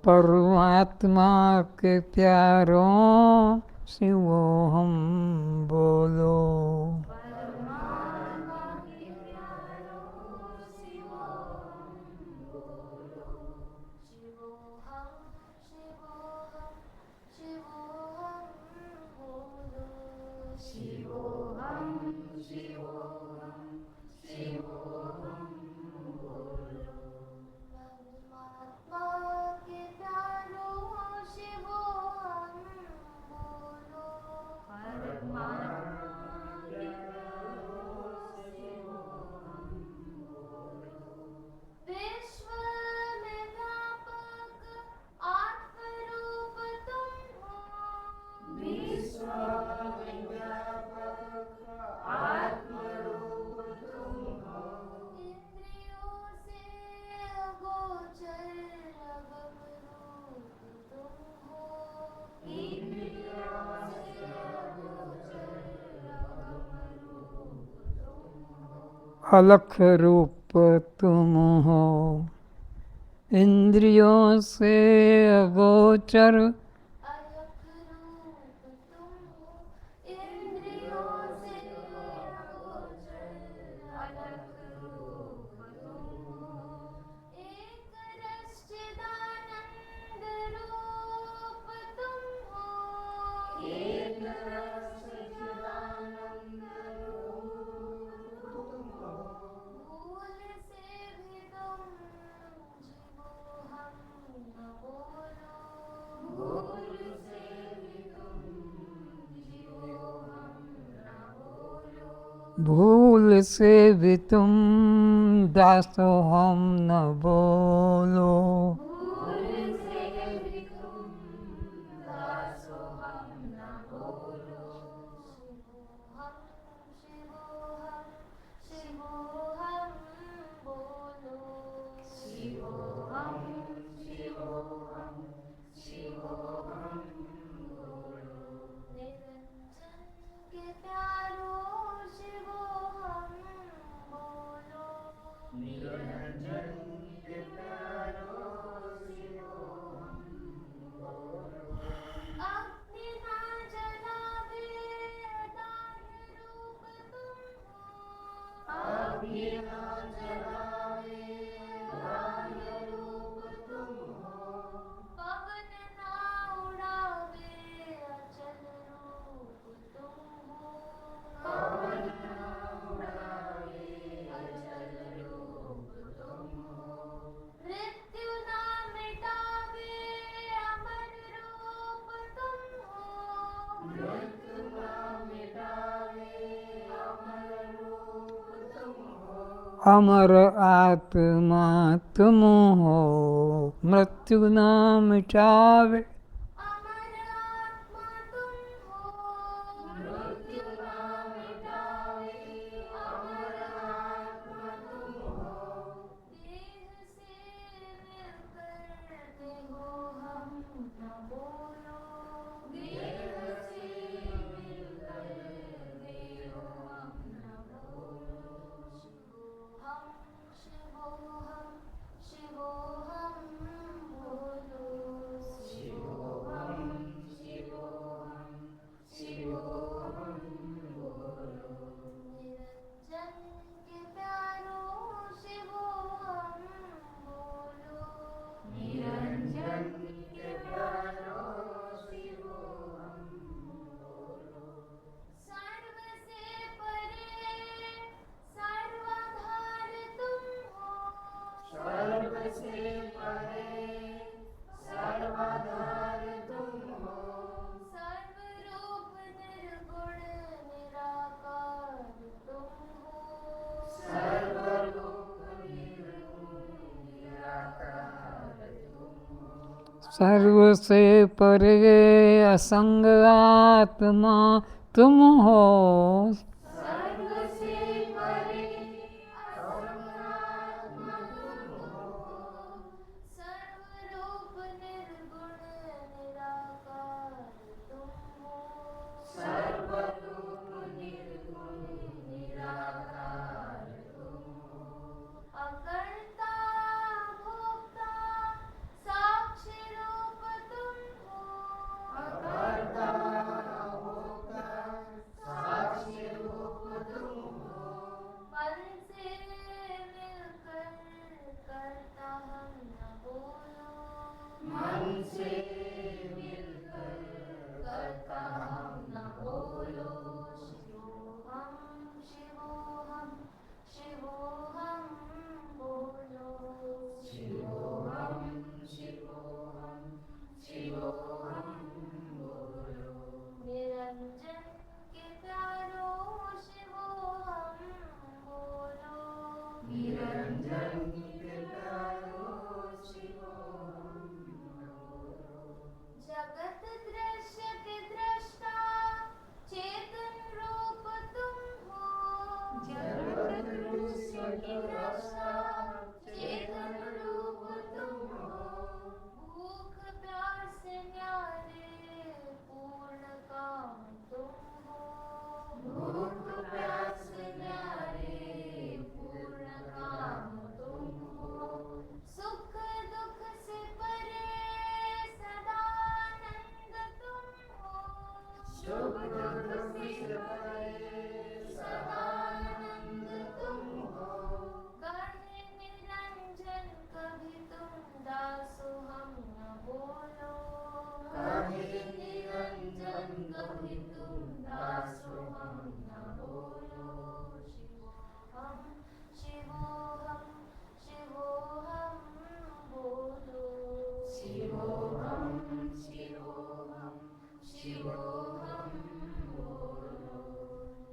परमात्मा के प्यारों शिवोहम बोलो। अलख रूप तुम हो, इंद्रियों से अगोचर। भूल से भी तुम दासो हम न बोलो। अमर आत्मा तुम हो, मृत्यु न मिटावे। सर्व से परे असंग आत्मा तुम हो। सर्व से परे असंग आत्मा तुम हो। सर्वरूप निर्गुण निराकार तुम हो। सर्वरूप निर्गुण निराकार तुम हो। अकर्ता भोक्ता साक्षी रूप तुम हो। अकर्ता भोक्ता साक्षी रूप तुम हो। मन से मिलकर करता हम न बोलो। मन से मिलकर करता हम न बोलो। शिवोहम शिवोहम शिवोहम बोलो। शिवोहम शिवोहम शिवोहम बोलो। निरंजन के प्यारो शिवोहम बोलो। निरंजन के प्यारो शिवोहम बोलो। जगत दृश्य के दृष्टा चेतन रूप तुम हो। जगत दृश्य के दृष्टा चेतन रूप तुम हो। भूख प्यास न्यारे पूर्ण काम तुम हो। भूख प्यास न्यारे पूर्ण काम तुम हो। सुख दुख से परे सदानंद तुम हो। सुख दुख से परे सदानंद तुम हो। कहे निरंजन कभी तुम दासो हम न बोलो। कहे निरंजन कभी तुम दासो हम न बोलो। शिवोहम शिवोहम शिवोहम बोलो। शिवोहम शिवोहम शिवोहम बोलो।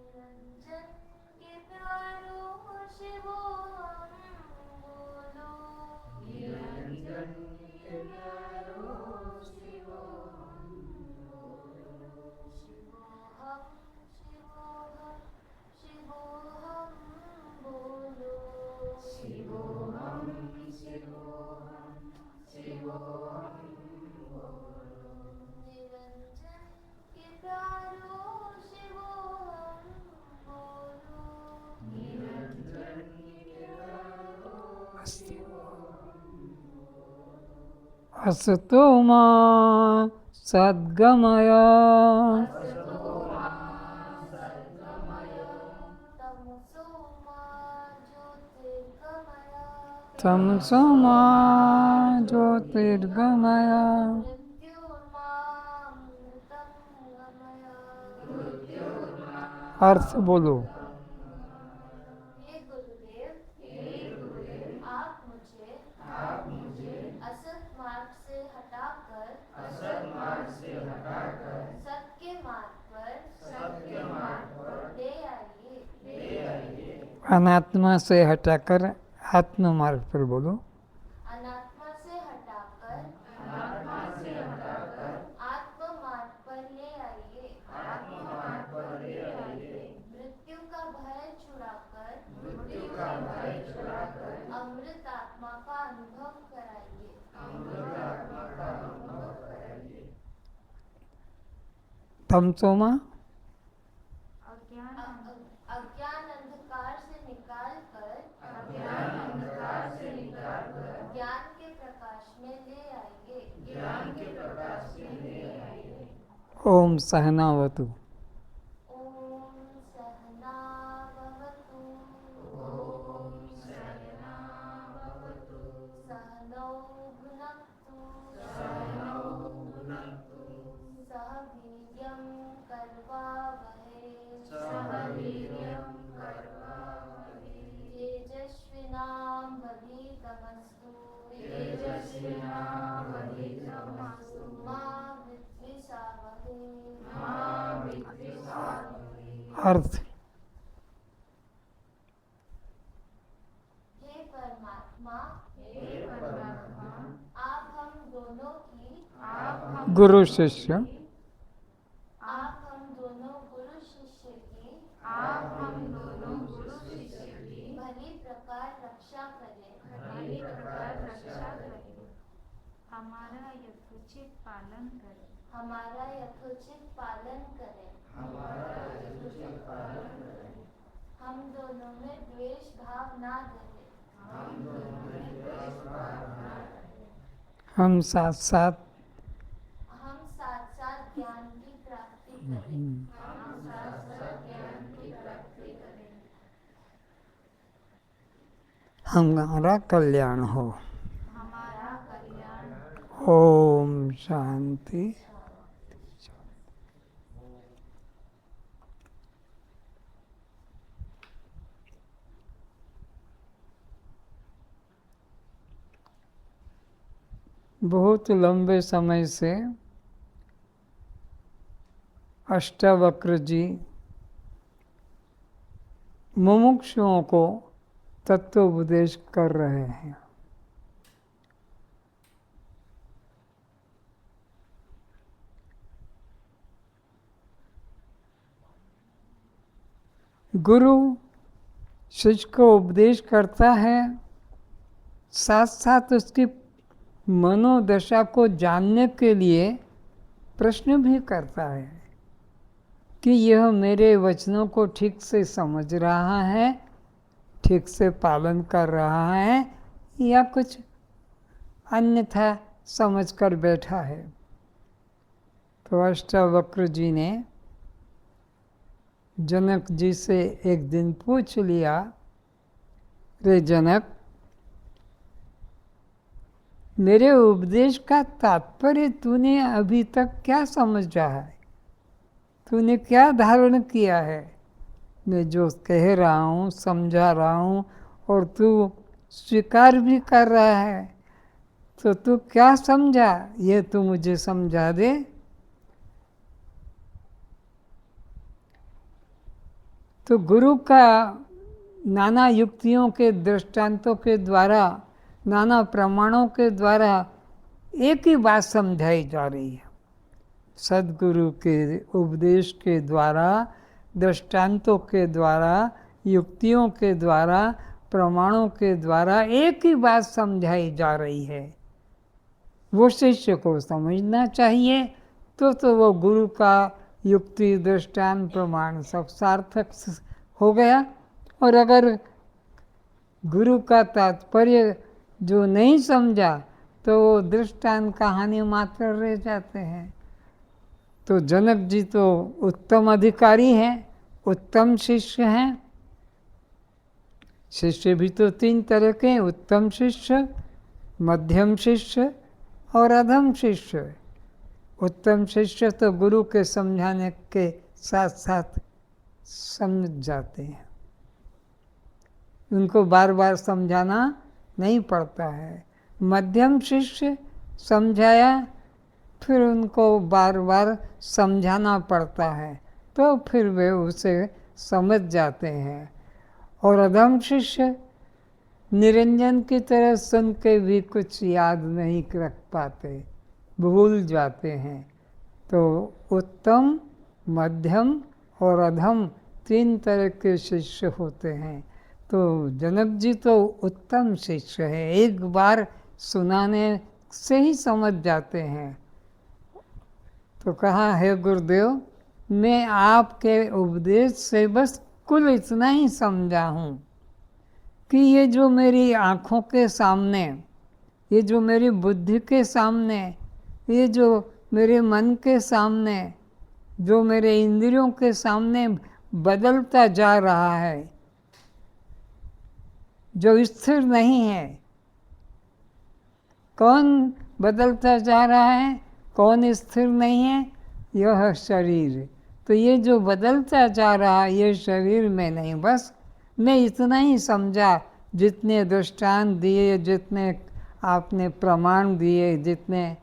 निरंजन के प्यारो शिवोहम बोलो। निरंजन के प्यारो शिवोहम बोलो। शिवोहम शिवोहम शिवोहम बोलो। शिवोहम शिवोहम शिवोहम बोलो। निरंजन के प्यारो शिवोहम बोलो। निरंजन के प्यारो शिवोहम बोलो। असतो मा सद्गमय असतो मा सद्गमय तमसो मा ज्योतिर्गमय। तमसो मा ज्योतिर्गमय। मृत्युर्मामृतं गमय। अर्थ बोलो। हे गुरुदेव आप मुझे असत मार्ग से हटाकर सत्य मार्ग पर ले आइए। अनात्मा से हटाकर आत्म मार्ग पर बोलो। अनात्मा से हटाकर आत्म मार्ग पर ले आइए। मृत्यु का भय छुड़ाकर अमृत आत्मा का अनुभव कराइए। तमसोमा अज्ञान अंधकार से निकालकर ज्ञान के प्रकाश में ले आइए। ओम सहनावतु। ओम सहना भवतु। सहनौ भुनक्तु। सह वीर्यं करवावहै। तेजस्विनावधीतमस्तु। मा विद्विषावहै। अर्थ हे परमात्मा आप हम दोनों दोनों की गुरु शिष्य आप हम दोनों गुरु शिष्य की भली प्रकार रक्षा करें। हमारा यथोचित पालन करें। हम दोनों में द्वेष भाव ना धरे। हम साथ साथ ज्ञान की प्राप्ति करें। हमारा कल्याण हो। ओम शांति। बहुत लंबे समय से अष्टावक्र जी मुमुक्षुओं को तत्वोपदेश कर रहे हैं। गुरु शिष्य को उपदेश करता है, साथ साथ उसकी मनोदशा को जानने के लिए प्रश्न भी करता है कि यह मेरे वचनों को ठीक से समझ रहा है, ठीक से पालन कर रहा है या कुछ अन्यथा समझ कर बैठा है। तो अष्टावक्र जी ने जनक जी से एक दिन पूछ लिया, रे जनक, मेरे उपदेश का तात्पर्य तूने अभी तक क्या समझा है? तूने क्या धारण किया है? मैं जो कह रहा हूँ, समझा रहा हूँ और तू स्वीकार भी कर रहा है, तो तू क्या समझा, ये तू मुझे समझा दे। तो गुरु का नाना युक्तियों के दृष्टांतों के द्वारा, नाना प्रमाणों के द्वारा एक ही बात समझाई जा रही है। सद्गुरु के उपदेश के द्वारा, दृष्टांतों के द्वारा, युक्तियों के द्वारा, प्रमाणों के द्वारा एक ही बात समझाई जा रही है। वो शिष्य को समझना चाहिए तो वो गुरु का युक्ति, दृष्टांत, प्रमाण सब सार्थक हो गया। और अगर गुरु का तात्पर्य जो नहीं समझा तो वो दृष्टांत कहानी मात्र रह जाते हैं। तो जनक जी तो उत्तम अधिकारी हैं, उत्तम शिष्य हैं। शिष्य भी तो तीन तरह के हैं, उत्तम शिष्य, मध्यम शिष्य और अधम शिष्य। उत्तम शिष्य तो गुरु के समझाने के साथ साथ समझ जाते हैं, उनको बार बार समझाना नहीं पड़ता है। मध्यम शिष्य समझाया फिर उनको बार बार समझाना पड़ता है, तो फिर वे उसे समझ जाते हैं। और अधम शिष्य निरंजन की तरह सुन के भी कुछ याद नहीं रख पाते, भूल जाते हैं। तो उत्तम, मध्यम और अधम तीन तरह के शिष्य होते हैं। तो जनक जी तो उत्तम शिष्य है, एक बार सुनाने से ही समझ जाते हैं। तो कहा, हे गुरुदेव, मैं आपके उपदेश से बस कुल इतना ही समझा हूँ कि ये जो मेरी आँखों के सामने, ये जो मेरी बुद्धि के सामने, ये जो मेरे मन के सामने, जो मेरे इंद्रियों के सामने बदलता जा रहा है, जो स्थिर नहीं है। कौन बदलता जा रहा है, कौन स्थिर नहीं है? यह शरीर। तो ये जो बदलता जा रहा है, ये शरीर में नहीं। बस मैं इतना ही समझा, जितने दृष्टांत दिए, जितने आपने प्रमाण दिए, जितने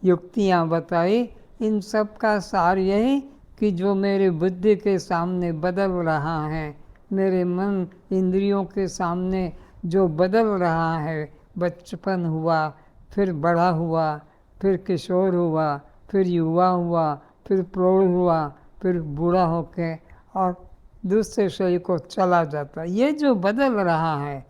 युक्तियाँ बताई, इन सब का सार यही कि जो मेरे बुद्धि के सामने बदल रहा है, मेरे मन इंद्रियों के सामने जो बदल रहा है, बचपन हुआ, फिर बड़ा हुआ, फिर किशोर हुआ, फिर युवा हुआ, फिर प्रौढ़ हुआ, फिर बूढ़ा होके और दूसरे शरीर को चला जाता। ये जो बदल रहा है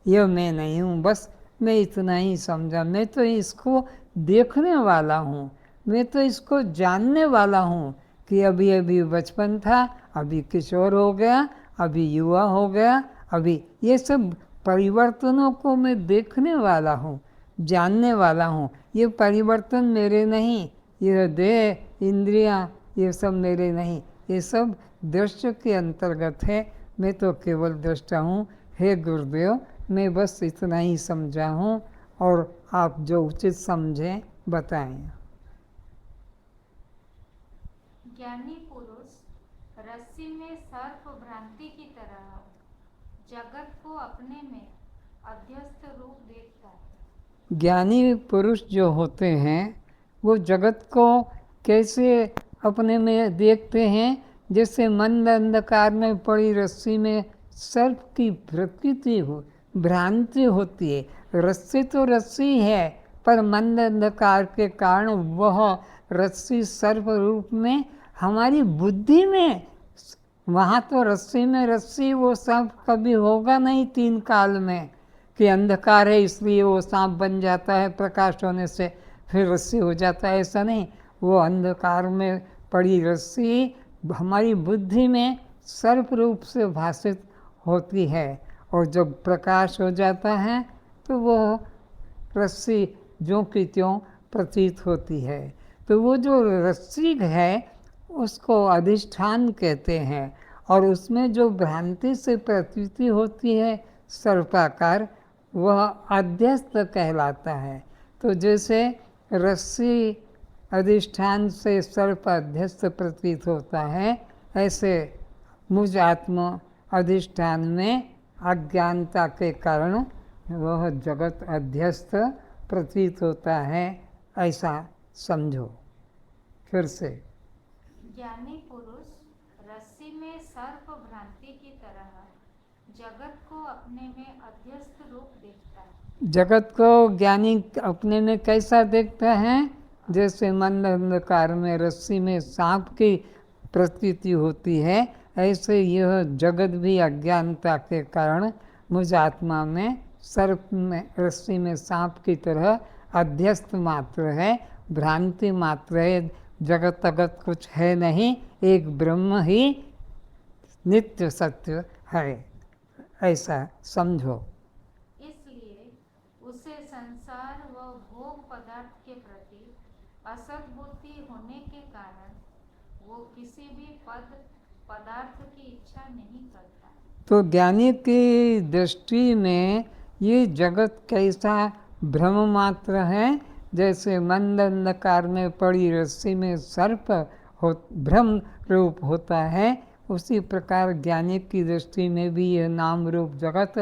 ये मैं नहीं हूँ, बस मैं इतना ही समझा। मैं तो इसको देखने वाला हूँ, मैं तो इसको जानने वाला हूँ कि अभी अभी बचपन था, अभी किशोर हो गया, अभी युवा हो गया, अभी ये सब परिवर्तनों को मैं देखने वाला हूँ, जानने वाला हूँ। ये परिवर्तन मेरे नहीं, ये देह इंद्रियाँ ये सब मेरे नहीं, ये सब दृश्य के अंतर्गत है। मैं तो केवल दृष्टा हूँ। हे गुरुदेव, मैं बस इतना ही समझा हूँ और आप जो उचित समझें बताएं। ज्ञानी पुरुष रस्सी में सर्प भ्रांति की तरह जगत को अपने में अध्यस्त रूप देखता है। ज्ञानी पुरुष जो होते हैं वो जगत को कैसे अपने में देखते हैं? जैसे मंद अंधकार में पड़ी रस्सी में सर्प की प्रतीति हो, भ्रांति होती है। रस्सी तो रस्सी है, पर मंद अंधकार के कारण वह रस्सी सर्प रूप में हमारी बुद्धि में, वहाँ तो रस्सी में रस्सी वो सांप कभी होगा नहीं तीन काल में कि अंधकार है इसलिए वो सांप बन जाता है, प्रकाश होने से फिर रस्सी हो जाता है, ऐसा नहीं। वो अंधकार में पड़ी रस्सी हमारी बुद्धि में सर्प रूप से भाषित होती है और जब प्रकाश हो जाता है तो वो रस्सी ज्यों की त्यों प्रतीत होती है। तो वो जो रस्सी है उसको अधिष्ठान कहते हैं और उसमें जो भ्रांति से प्रतीति होती है सर्पाकार, वह अध्यस्त कहलाता है। तो जैसे रस्सी अधिष्ठान से सर्प अध्यस्त प्रतीत होता है, ऐसे मुझ आत्मा अधिष्ठान में अज्ञानता के कारण वह जगत अध्यस्त प्रतीत होता है, ऐसा समझो। फिर से ज्ञानी पुरुष रस्सी में सर्प भ्रांति की तरह जगत को अपने में अध्यस्त रूप देखता है। जगत को ज्ञानी अपने में कैसा देखता है? जैसे मंद अंधकार में रस्सी में सांप की प्रतीति होती है, ऐसे यह जगत भी अज्ञानता के कारण मुझ आत्मा में सर्प में रस्सी में सांप की तरह अध्यस्त मात्र है, भ्रांति मात्र है। जगत अगत कुछ है नहीं, एक ब्रह्म ही नित्य सत्य है, ऐसा समझो। इसलिए उसे संसार व भोग पदार्थ के प्रति असत बुद्धि होने के कारण वो किसी भी पदार्थ की इच्छा नहीं करता। तो ज्ञानी की दृष्टि में ये जगत कैसा भ्रम मात्र है। जैसे मंद अंधकार में पड़ी रस्सी में सर्प हो भ्रम रूप होता है, उसी प्रकार ज्ञानी की दृष्टि में भी यह नाम रूप जगत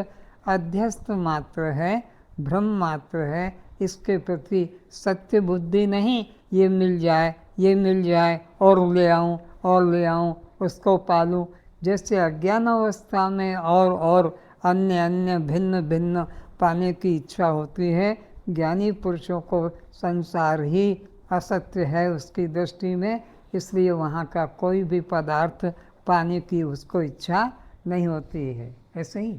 अध्यस्त मात्र है, भ्रम मात्र है। इसके प्रति सत्य बुद्धि नहीं, ये मिल जाए, ये मिल जाए और ले आऊँ और ले आऊँ, उसको पालूँ। जैसे अज्ञान अवस्था में और अन्य अन्य भिन्न भिन्न पाने की इच्छा होती है, ज्ञानी पुरुषों को संसार ही असत्य है उसकी दृष्टि में, इसलिए वहाँ का कोई भी पदार्थ पाने की उसको इच्छा नहीं होती है। ऐसे ही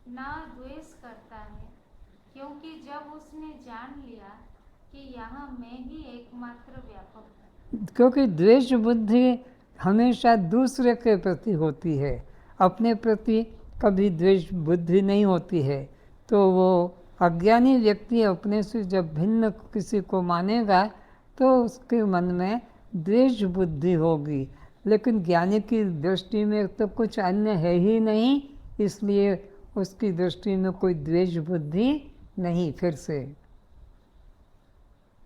ना द्वेष करता है, क्योंकि जब उसने जान लिया कि यहाँ मैं ही एकमात्र व्यापक हूँ। क्योंकि द्वेष बुद्धि हमेशा दूसरे के प्रति होती है, अपने प्रति कभी द्वेष बुद्धि नहीं होती है। तो वो अज्ञानी व्यक्ति अपने से जब भिन्न किसी को मानेगा तो उसके मन में द्वेष बुद्धि होगी, लेकिन ज्ञानी की दृष्टि में तो कुछ अन्य है ही नहीं, इसलिए उसकी दृष्टि में कोई द्वेष बुद्धि नहीं। फिर से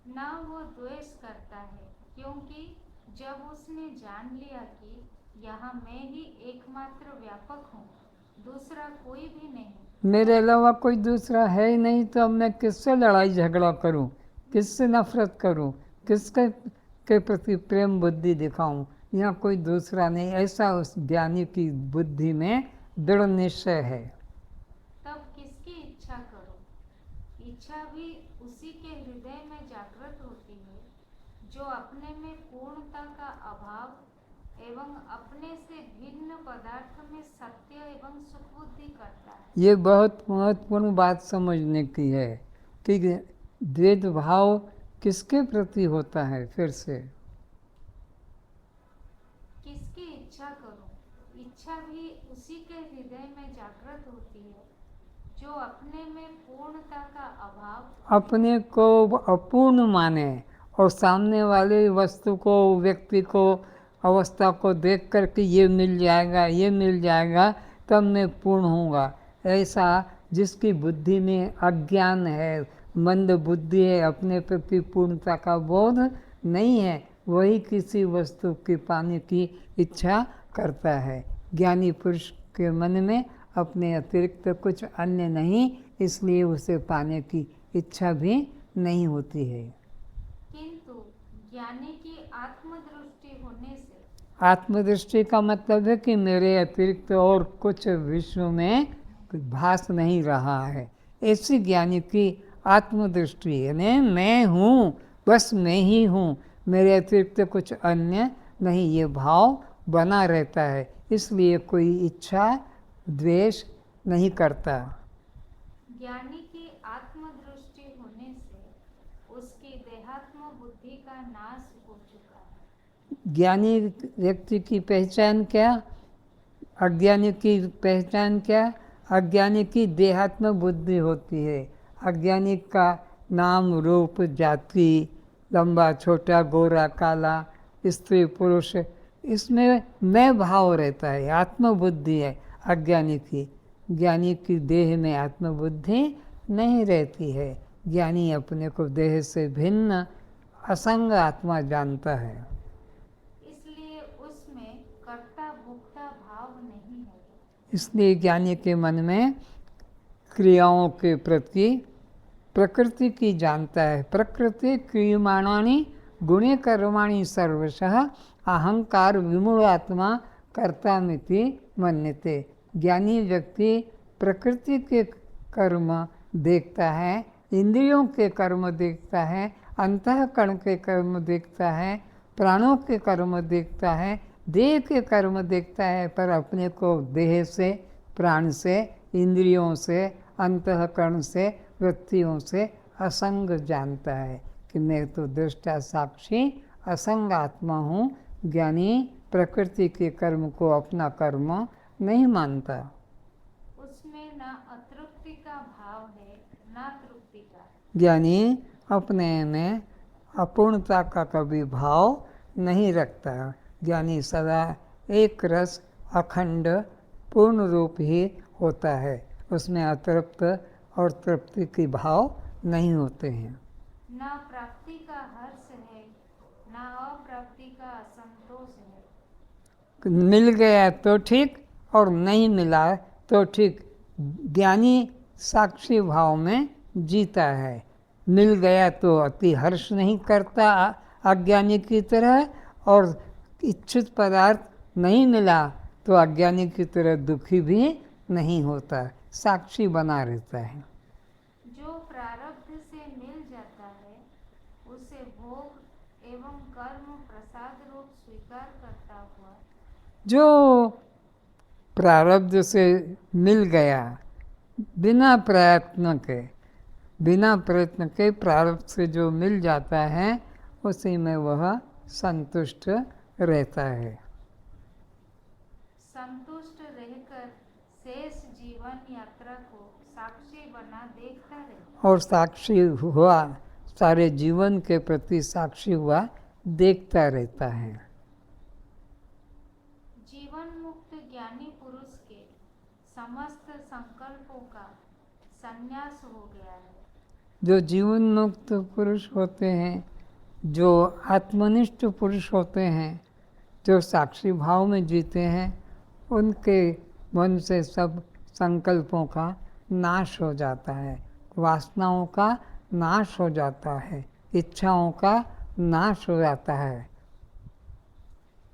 ना वो द्वेष करता है, क्योंकि जब उसने जान लिया कि यहाँ मैं ही एकमात्र व्यापक हूँ, दूसरा कोई भी नहीं, मेरे अलावा कोई दूसरा है ही नहीं, तो अब मैं किससे लड़ाई झगड़ा करूं, किससे नफरत करूं, किसके के प्रति प्रेम बुद्धि दिखाऊं, यहाँ कोई दूसरा नहीं, ऐसा उस ज्ञानी की बुद्धि में दृढ़ निश्चय है। तब किसकी इच्छा करो? इच्छा भी उसी के हृदय में जागृत होती है जो अपने में पूर्णता का अभाव एवं अपने से भिन्न पदार्थ में सत्य एवं सुखबुद्धि करता है। ये बहुत महत्वपूर्ण बात समझने की है कि द्वैत भाव किसके प्रति होता है। फिर से, किसकी इच्छा करूं? इच्छा भी उसी के हृदय में जागृत होती है जो अपने में पूर्णता का अभाव, अपने को अपूर्ण माने और सामने वाले वस्तु को, व्यक्ति को, अवस्था को देख कर के ये मिल जाएगा, ये मिल जाएगा, तब मैं पूर्ण होऊंगा, ऐसा जिसकी बुद्धि में अज्ञान है, मंद बुद्धि है, अपने प्रति पूर्णता का बोध नहीं है, वही किसी वस्तु की पाने की इच्छा करता है। ज्ञानी पुरुष के मन में अपने अतिरिक्त कुछ अन्य नहीं, इसलिए उसे पाने की इच्छा भी नहीं होती है। किंतु ज्ञानी की आत्मदृष्टि होने से, आत्मदृष्टि का मतलब है कि मेरे अतिरिक्त और कुछ विश्व में भास नहीं रहा है। ऐसी ज्ञानी की आत्मदृष्टि यानी मैं हूँ, बस मैं ही हूँ, मेरे अतिरिक्त कुछ अन्य नहीं, ये भाव बना रहता है, इसलिए कोई इच्छा द्वेष नहीं करता। ज्ञानी की आत्मदृष्टि होने से उसकी देहात्म बुद्धि का नाश हो चुका है। ज्ञानी व्यक्ति की पहचान क्या, अज्ञानी की पहचान क्या? अज्ञानी की देहात्म बुद्धि होती है। अज्ञानी का नाम, रूप, जाति, लंबा छोटा, गोरा काला, स्त्री पुरुष, इसमें मैं भाव रहता है, आत्मबुद्धि है अज्ञानी की। ज्ञानी की देह में आत्मबुद्धि नहीं रहती है। ज्ञानी अपने को देह से भिन्न असंग आत्मा जानता है, इसलिए उसमें कर्ता भोक्ता भाव नहीं है। इसलिए ज्ञानी के मन में क्रियाओं के प्रति प्रकृति की जानता है। प्रकृति क्रियमाणानि गुणे कर्माणि सर्वशः अहंकार विमूढ़ात्मा कर्तामिति मन्यते। ज्ञानी व्यक्ति प्रकृति के कर्म देखता है, इंद्रियों के कर्म देखता है, अंतःकरण के कर्म देखता है, प्राणों के कर्म देखता है, देह के कर्म देखता है, पर अपने को देह से, प्राण से, इंद्रियों से, अंतःकरण से, वृत्तियों से असंग जानता है कि मैं तो दृष्टा साक्षी असंग आत्मा हूँ। ज्ञानी प्रकृति के कर्म को अपना कर्म नहीं मानता। उसमें न अतृप्ति का भाव है न तृप्ति का। ज्ञानी अपने में अपूर्णता का कभी भाव नहीं रखता। ज्ञानी सदा एक रस अखंड पूर्ण रूप ही होता है, उसमें अतृप्त और तृप्ति के भाव नहीं होते हैं। न प्राप्ति का हर्ष है न अप्राप्ति का असंतोष है। मिल गया तो ठीक और नहीं मिला तो ठीक। ज्ञानी साक्षी भाव में जीता है। मिल गया तो अति हर्ष नहीं करता अज्ञानी की तरह, और इच्छित पदार्थ नहीं मिला तो अज्ञानी की तरह दुखी भी नहीं होता, साक्षी बना रहता है। जो प्रारब्ध से मिल जाता है उसे भोग एवं कर्म प्रसाद रूप स्वीकार करता हुआ, जो प्रारब्ध से मिल गया बिना प्रयत्न के प्रारब्ध से जो मिल जाता है उसी में वह संतुष्ट रहता है। संतुष्ट रहकर शेष जीवन यात्रा को साक्षी बना देखता रहता और साक्षी हुआ, सारे जीवन के प्रति साक्षी हुआ देखता रहता है। जीवन मुक्त ज्ञानी पुरुष के समस्त संकल्पों का संन्यास हो गया है। जो जीवन मुक्त पुरुष होते हैं, जो आत्मनिष्ठ पुरुष होते हैं, जो साक्षी भाव में जीते हैं, उनके मन से सब संकल्पों का नाश हो जाता है, वासनाओं का नाश हो जाता है, इच्छाओं का नाश हो जाता है।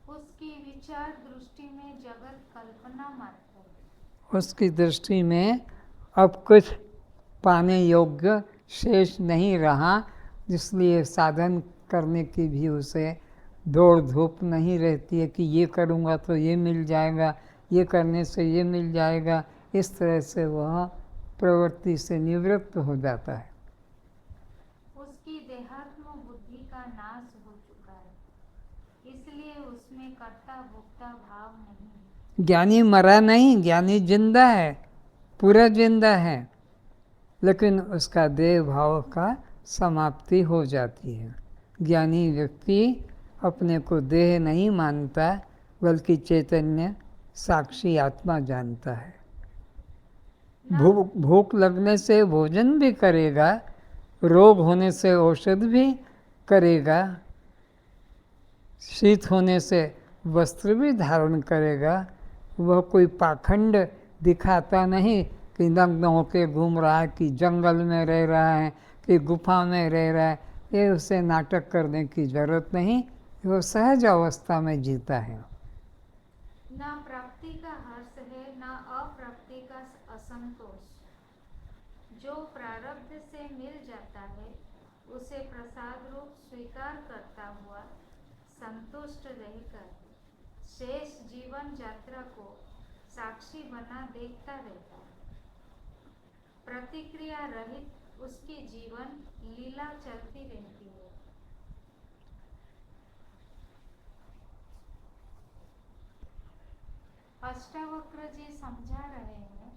उसकी विचार दृष्टि में जगत कल्पना मात्र है। उसकी दृष्टि में अब कुछ पाने योग्य शेष नहीं रहा, इसलिए साधन करने की भी उसे दौड़ धूप नहीं रहती है कि ये करूँगा तो ये मिल जाएगा, ये करने से ये मिल जाएगा। इस तरह से वह प्रवृत्ति से निवृत्त हो जाता है। उसकी देहात्म बुद्धि का नाश हो चुका है, इसलिए उसमें कर्ता भोक्ता भाव नहीं है। ज्ञानी मरा नहीं, ज्ञानी जिंदा है, पूरा जिंदा है, लेकिन उसका देह भाव का समाप्ति हो जाती है। ज्ञानी व्यक्ति अपने को देह नहीं मानता, बल्कि चैतन्य साक्षी आत्मा जानता है। भूख लगने से भोजन भी करेगा, रोग होने से औषध भी करेगा, शीत होने से वस्त्र भी धारण करेगा। वह कोई पाखंड दिखाता नहीं कि नग्न होकर घूम रहा है, कि जंगल में रह रहा है, कि गुफा में रह रहा है। ये उसे नाटक करने की जरूरत नहीं, वो सहज अवस्था में जीता है। ना प्राप्ति का हर्ष है, ना अप्राप्ति का असंतोष। जो प्रारब्ध से मिल जाता है उसे प्रसाद रूप स्वीकार करता हुआ संतुष्ट रहकर शेष जीवन यात्रा को साक्षी बना देखता रहता है। प्रतिक्रिया रहित उसकी जीवन लीला चलती रहती है। अष्टावक्र जी समझा रहे हैं,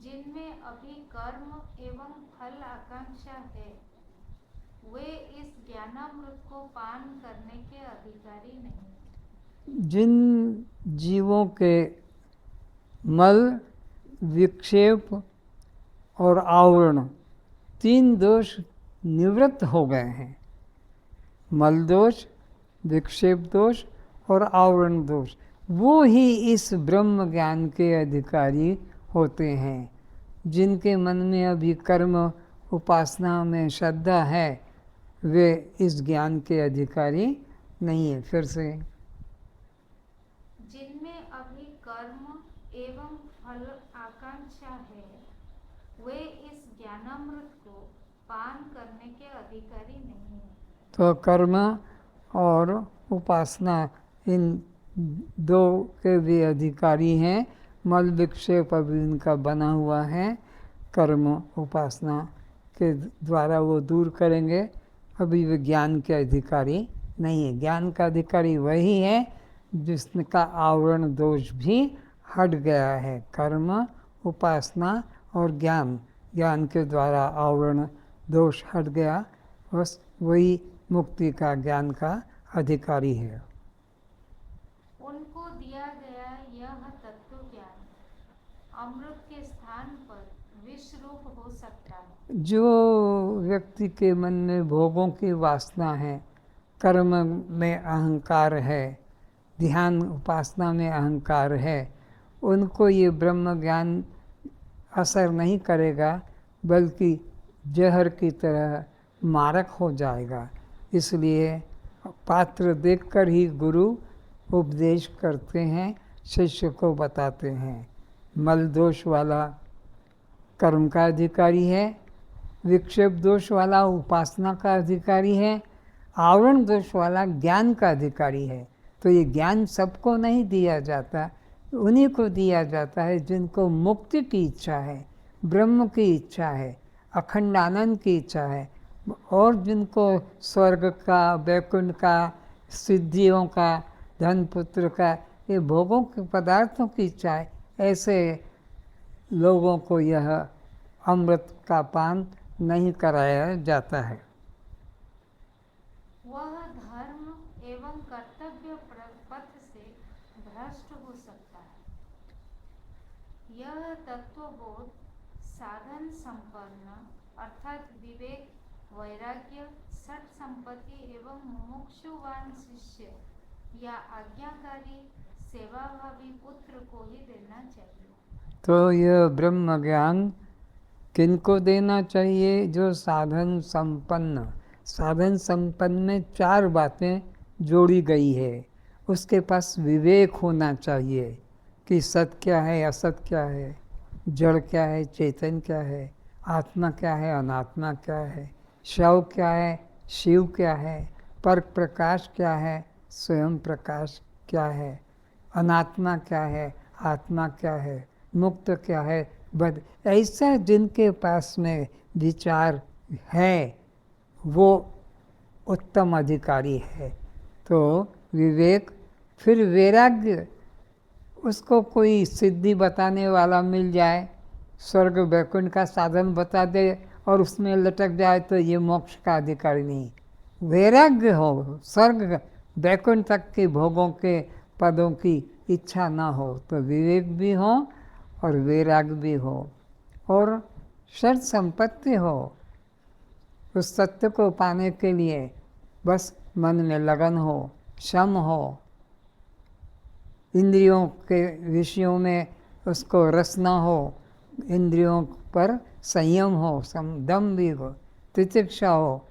जिनमें अभी कर्म एवं फल आकांक्षा है, वे इस ज्ञानामृत को पान करने के अधिकारी नहीं। जिन जीवों के मल, विक्षेप और आवरण, तीन दोष निवृत्त हो गए हैं, मल दोष, विक्षेप दोष और आवरण दोष, वो ही इस ब्रह्म ज्ञान के अधिकारी होते हैं। जिनके मन में अभी कर्म उपासना में श्रद्धा है, वे इस ज्ञान के अधिकारी नहीं है। फिर से, जिनमें अभी कर्म एवं फल आकांक्षा है, वे इस ज्ञानामृत को पान करने के अधिकारी नहीं है। तो कर्म और उपासना इन दो के भी अधिकारी हैं। मल विक्षेप अभी इनका बना हुआ है, कर्म उपासना के द्वारा वो दूर करेंगे, अभी वे ज्ञान के अधिकारी नहीं है। ज्ञान का अधिकारी वही है जिसका आवरण दोष भी हट गया है। कर्म, उपासना और ज्ञान, ज्ञान के द्वारा आवरण दोष हट गया, बस वही मुक्ति का, ज्ञान का अधिकारी है। उनको दिया गया यह तत्व ज्ञान अमृत के स्थान पर विष रूप हो सकता है। जो व्यक्ति के मन में भोगों की वासना है, कर्म में अहंकार है, ध्यान उपासना में अहंकार है, उनको ये ब्रह्म ज्ञान असर नहीं करेगा, बल्कि जहर की तरह मारक हो जाएगा। इसलिए पात्र देखकर ही गुरु उपदेश करते हैं, शिष्य को बताते हैं। मल दोष वाला कर्म का अधिकारी है, विक्षेप दोष वाला उपासना का अधिकारी है, आवरण दोष वाला ज्ञान का अधिकारी है। तो ये ज्ञान सबको नहीं दिया जाता, उन्हीं को दिया जाता है जिनको मुक्ति की इच्छा है, ब्रह्म की इच्छा है, अखंड आनंद की इच्छा है, और जिनको स्वर्ग का, वैकुंठ का, सिद्धियों का, धन पुत्र का, ये भोगों के पदार्थों की इच्छा है। ऐसे लोगों को यह अमृत का पान नहीं कराया जाता है। वह धर्म एवं कर्तव्य पथ से भ्रष्ट हो सकता है। यह तत्वबोध साधन संपन्न अर्थात विवेक, वैराग्य, सठ संपत्ति एवं मुमुक्षुवान शिष्य या आज्ञाकारी सेवाभावी पुत्र को ही देना चाहिए। तो यह ब्रह्म ज्ञान किनको देना चाहिए? जो साधन संपन्न। साधन संपन्न में चार बातें जोड़ी गई है। उसके पास विवेक होना चाहिए कि सत क्या है, असत क्या है, जड़ क्या है, चेतन क्या है, आत्मा क्या है, अनात्मा क्या है, शव क्या है, शिव क्या है, पर प्रकाश क्या है, स्वयं प्रकाश क्या है, अनात्मा क्या है, आत्मा क्या है, मुक्त क्या है, बद ऐसा जिनके पास में विचार है वो उत्तम अधिकारी है। तो विवेक, फिर वैराग्य, उसको कोई सिद्धि बताने वाला मिल जाए, स्वर्ग वैकुंठ का साधन बता दे और उसमें लटक जाए तो ये मोक्ष का अधिकारी नहीं। वैराग्य हो, स्वर्ग वैकुंठ तक के भोगों के पदों की इच्छा ना हो तो विवेक भी हो और वैराग्य भी हो और षड संपत्ति हो। उस सत्य को पाने के लिए बस मन में लगन हो, शम हो, इंद्रियों के विषयों में उसको रस न हो, इंद्रियों पर संयम हो, दम भी हो, तितिक्षा हो,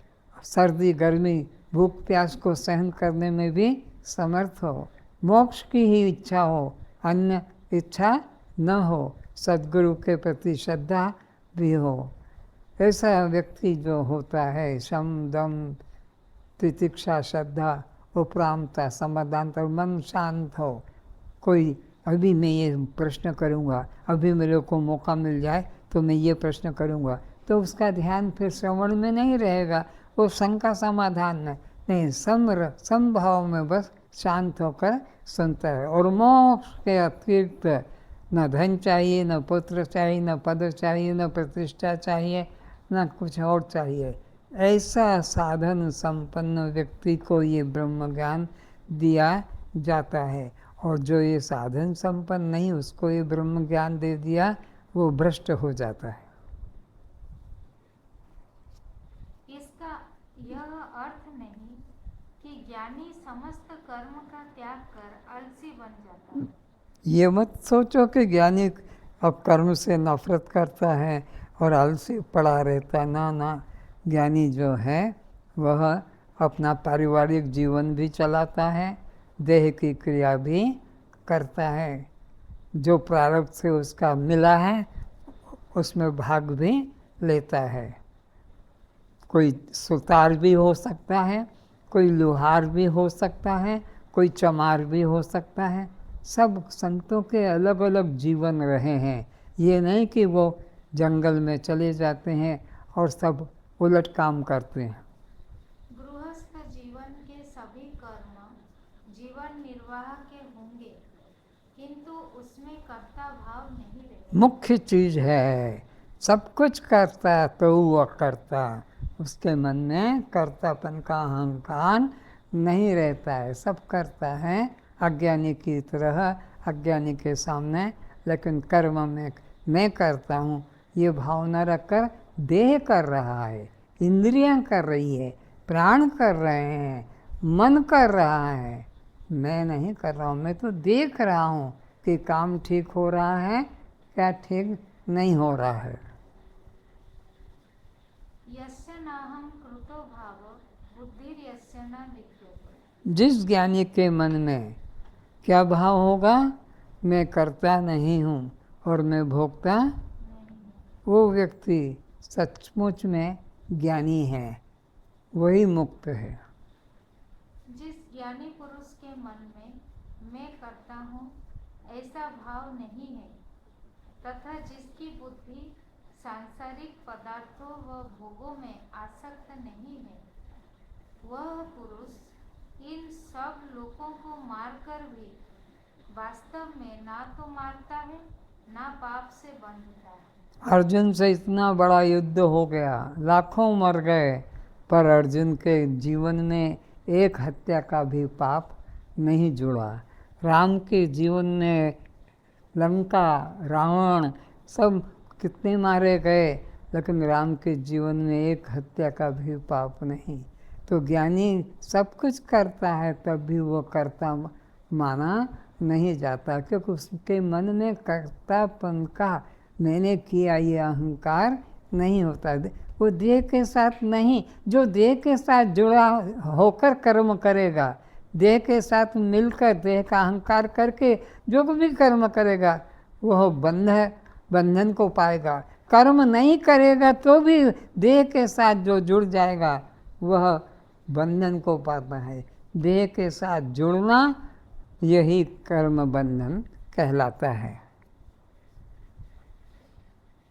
सर्दी गर्मी भूख प्यास को सहन करने में भी समर्थ हो, मोक्ष की ही इच्छा हो, अन्य इच्छा न हो, सद्गुरु के प्रति श्रद्धा भी हो। ऐसा व्यक्ति जो होता है, शम दम तितिक्षा श्रद्धा उपरामता समाधान और मन शांत हो। कोई अभी मैं ये प्रश्न करूँगा, अभी मेरे को मौका मिल जाए तो मैं ये प्रश्न करूँगा, तो उसका ध्यान फिर श्रवण में नहीं रहेगा, वो शंका समाधान नहीं, समभाव में बस शांत होकर सुनता है। और मोक्ष के अतिरिक्त न धन चाहिए, न पुत्र चाहिए, न पद चाहिए, न प्रतिष्ठा चाहिए, न कुछ और चाहिए। ऐसा साधन संपन्न व्यक्ति को ये ब्रह्म ज्ञान दिया जाता है। और जो ये साधन संपन्न नहीं, उसको ये ब्रह्म ज्ञान दे दिया, वो भ्रष्ट हो जाता है। इसका यह अर्थ नहीं कि ज्ञानी समस्त कर्म का त्याग कर आलसी बन जाता है। ये मत सोचो कि ज्ञानी अब कर्म से नफरत करता है और आलसी पड़ा रहता, ना ना। ज्ञानी जो है वह अपना पारिवारिक जीवन भी चलाता है, देह की क्रिया भी करता है, जो प्रारब्ध से उसका मिला है उसमें भाग भी लेता है। कोई सुतार भी हो सकता है, कोई लुहार भी हो सकता है, कोई चमार भी हो सकता है। सब संतों के अलग अलग जीवन रहे हैं। ये नहीं कि वो जंगल में चले जाते हैं और सब उलट काम करते हैं। गृहस्थ जीवन के सभी कर्म जीवन निर्वाह के होंगे, किंतु उसमें कर्ता भाव नहीं रहता। मुख्य चीज है, सब कुछ करता तो वह करता, उसके मन में कर्तापन का अहंकार नहीं रहता है। सब करता है अज्ञानी की तरह, अज्ञानी के सामने, लेकिन कर्म में मैं करता हूँ ये भावना रखकर देह कर रहा है, इंद्रियां कर रही है, प्राण कर रहे हैं, मन कर रहा है। मैं नहीं कर रहा हूँ, मैं तो देख रहा हूँ कि काम ठीक हो रहा है क्या ठीक नहीं हो रहा है। यस्य नाहं कृतो भाव बुद्धिर्यस्य न लिप्यते। जिस ज्ञानी के मन में क्या भाव होगा, मैं करता नहीं हूँ और मैं भोगता, वो व्यक्ति सचमुच में ज्ञानी है, वही मुक्त है। जिस ज्ञानी पुरुष के मन में मैं करता हूँ ऐसा भाव नहीं है, तथा जिसकी बुद्धि सांसारिक पदार्थों व भोगों में आसक्त नहीं है, वह पुरुष इन सब लोगों को मारकर भी वास्तव में ना तो मारता है ना पाप से बंधता है। अर्जुन से इतना बड़ा युद्ध हो गया, लाखों मर गए, पर अर्जुन के जीवन में एक हत्या का भी पाप नहीं जुड़ा। राम के जीवन में लंका, रावण सब कितने मारे गए, लेकिन राम के जीवन में एक हत्या का भी पाप नहीं। तो ज्ञानी सब कुछ करता है तब भी वो कर्ता माना नहीं जाता, क्योंकि उसके मन में कर्तापन का मैंने किया ये अहंकार नहीं होता। वो देह के साथ नहीं, जो देह के साथ जुड़ा होकर कर्म करेगा, देह के साथ मिलकर देह का अहंकार करके जो भी कर्म करेगा वह बंधन को पाएगा। कर्म नहीं करेगा तो भी देह के साथ जो जुड़ जाएगा वह बंधन को पाता है। देह के साथ जुड़ना यही कर्म बंधन कहलाता है।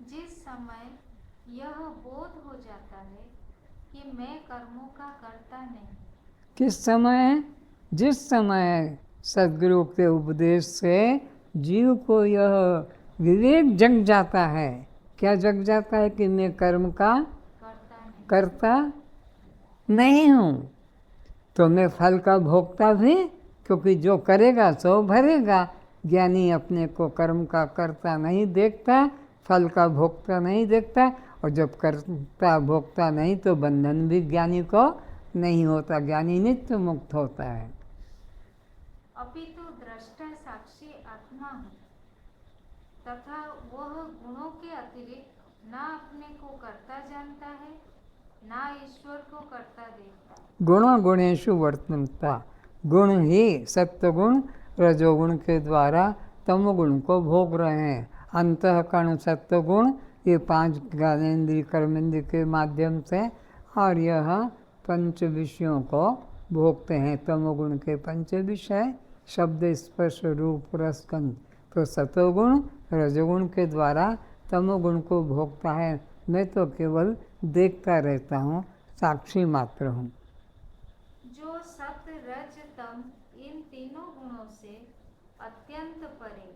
जिस समय यह बोध हो जाता है कि मैं कर्मों का करता नहीं। किस समय? जिस समय सद्गुरु के उपदेश से जीव को यह विवेक जग जाता है। क्या जग जाता है? कि मैं कर्म का करता नहीं हूँ, तो मैं फल का भोगता भी, क्योंकि जो करेगा सो भरेगा। ज्ञानी अपने को कर्म का करता नहीं देखता, फल का भोगता नहीं देखता, और जब करता भोगता नहीं तो बंधन भी ज्ञानी को नहीं होता। ज्ञानी नित्य मुक्त होता है। अपितु दृष्टा साक्षी आत्मा हूँ तथा वह गुणों के अतिरिक्त ना अपने को कर्ता जानता है ना ईश्वर को कर्ता देखता। गुण गुणेशु वर्तनता। गुण ही सत्वगुण रजोगुण के द्वारा तमोगुण को भोग रहे हैं। अंतःकरण सत्वगुण ये 5 ज्ञानेन्द्रिय कर्मेंद्रिय के माध्यम से, और यह 5 विषयों को भोगते हैं। तमोगुण के 5 विषय शब्द स्पर्श रूप रस गंध। तो सतोगुण रजोगुण के द्वारा तमोगुण को भोगता है। मैं तो केवल देखता रहता हूँ, साक्षी मात्र हूँ। जो सत रज तम इन तीनों गुणों से अत्यंत परे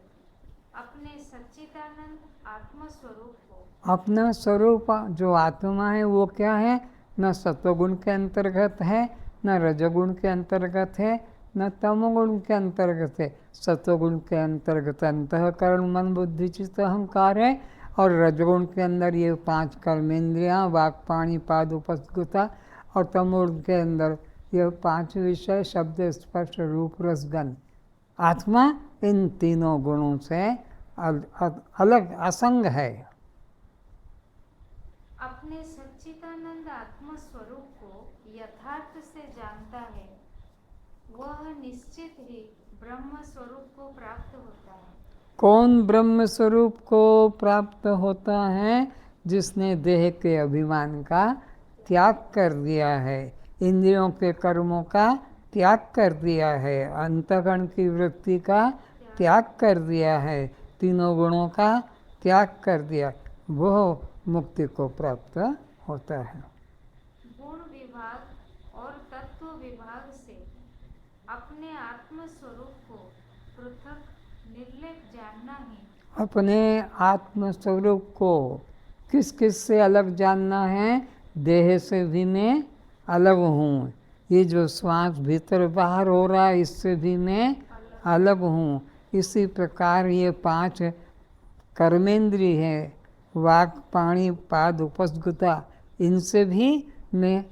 अपने सच्चिदानंद आत्म स्वरूप को, अपना स्वरूप जो आत्मा है वो क्या है? न सत्वगुण के अंतर्गत है, न रजोगुण के अंतर्गत है, न तमोगुण के अंतर्गत है। सत्वगुण के अंतर्गत अंतःकरण मन बुद्धि चित्त अहंकार है, और रजोगुण के अंदर ये 5 कर्मेंद्रियाँ वाक पाणी पाद उपस्थिता, और तमोगुण के अंदर ये 5 विषय शब्द स्पर्श रूप रस गंध। आत्मा इन तीनों गुणों से अलग असंग है। अपने सच्चिदानंद आत्म स्वरूप को यथार्थ से जानता है, वह निश्चित ही ब्रह्म स्वरूप को प्राप्त होता है। कौन ब्रह्म स्वरूप को प्राप्त होता है? जिसने देह के अभिमान का त्याग कर दिया है, इंद्रियों के कर्मों का त्याग कर दिया है, अंतःकरण की वृत्ति का त्याग कर दिया है, तीनों गुणों का त्याग कर दिया, वो मुक्ति को प्राप्त होता है। गुण विभाग और तत्व विभाग से अपने आत्म स्वरूप को पृथक निर्लेप जानना ही। अपने आत्म स्वरूप को किस किस से अलग जानना है? देह से भी मैं अलग हूँ। ये जो श्वास भीतर बाहर हो रहा है इससे भी मैं अलग हूँ। इसी प्रकार ये 5 कर्मेंद्रिय है, वाक पाणी पाद उपस्थिता, इनसे भी मैं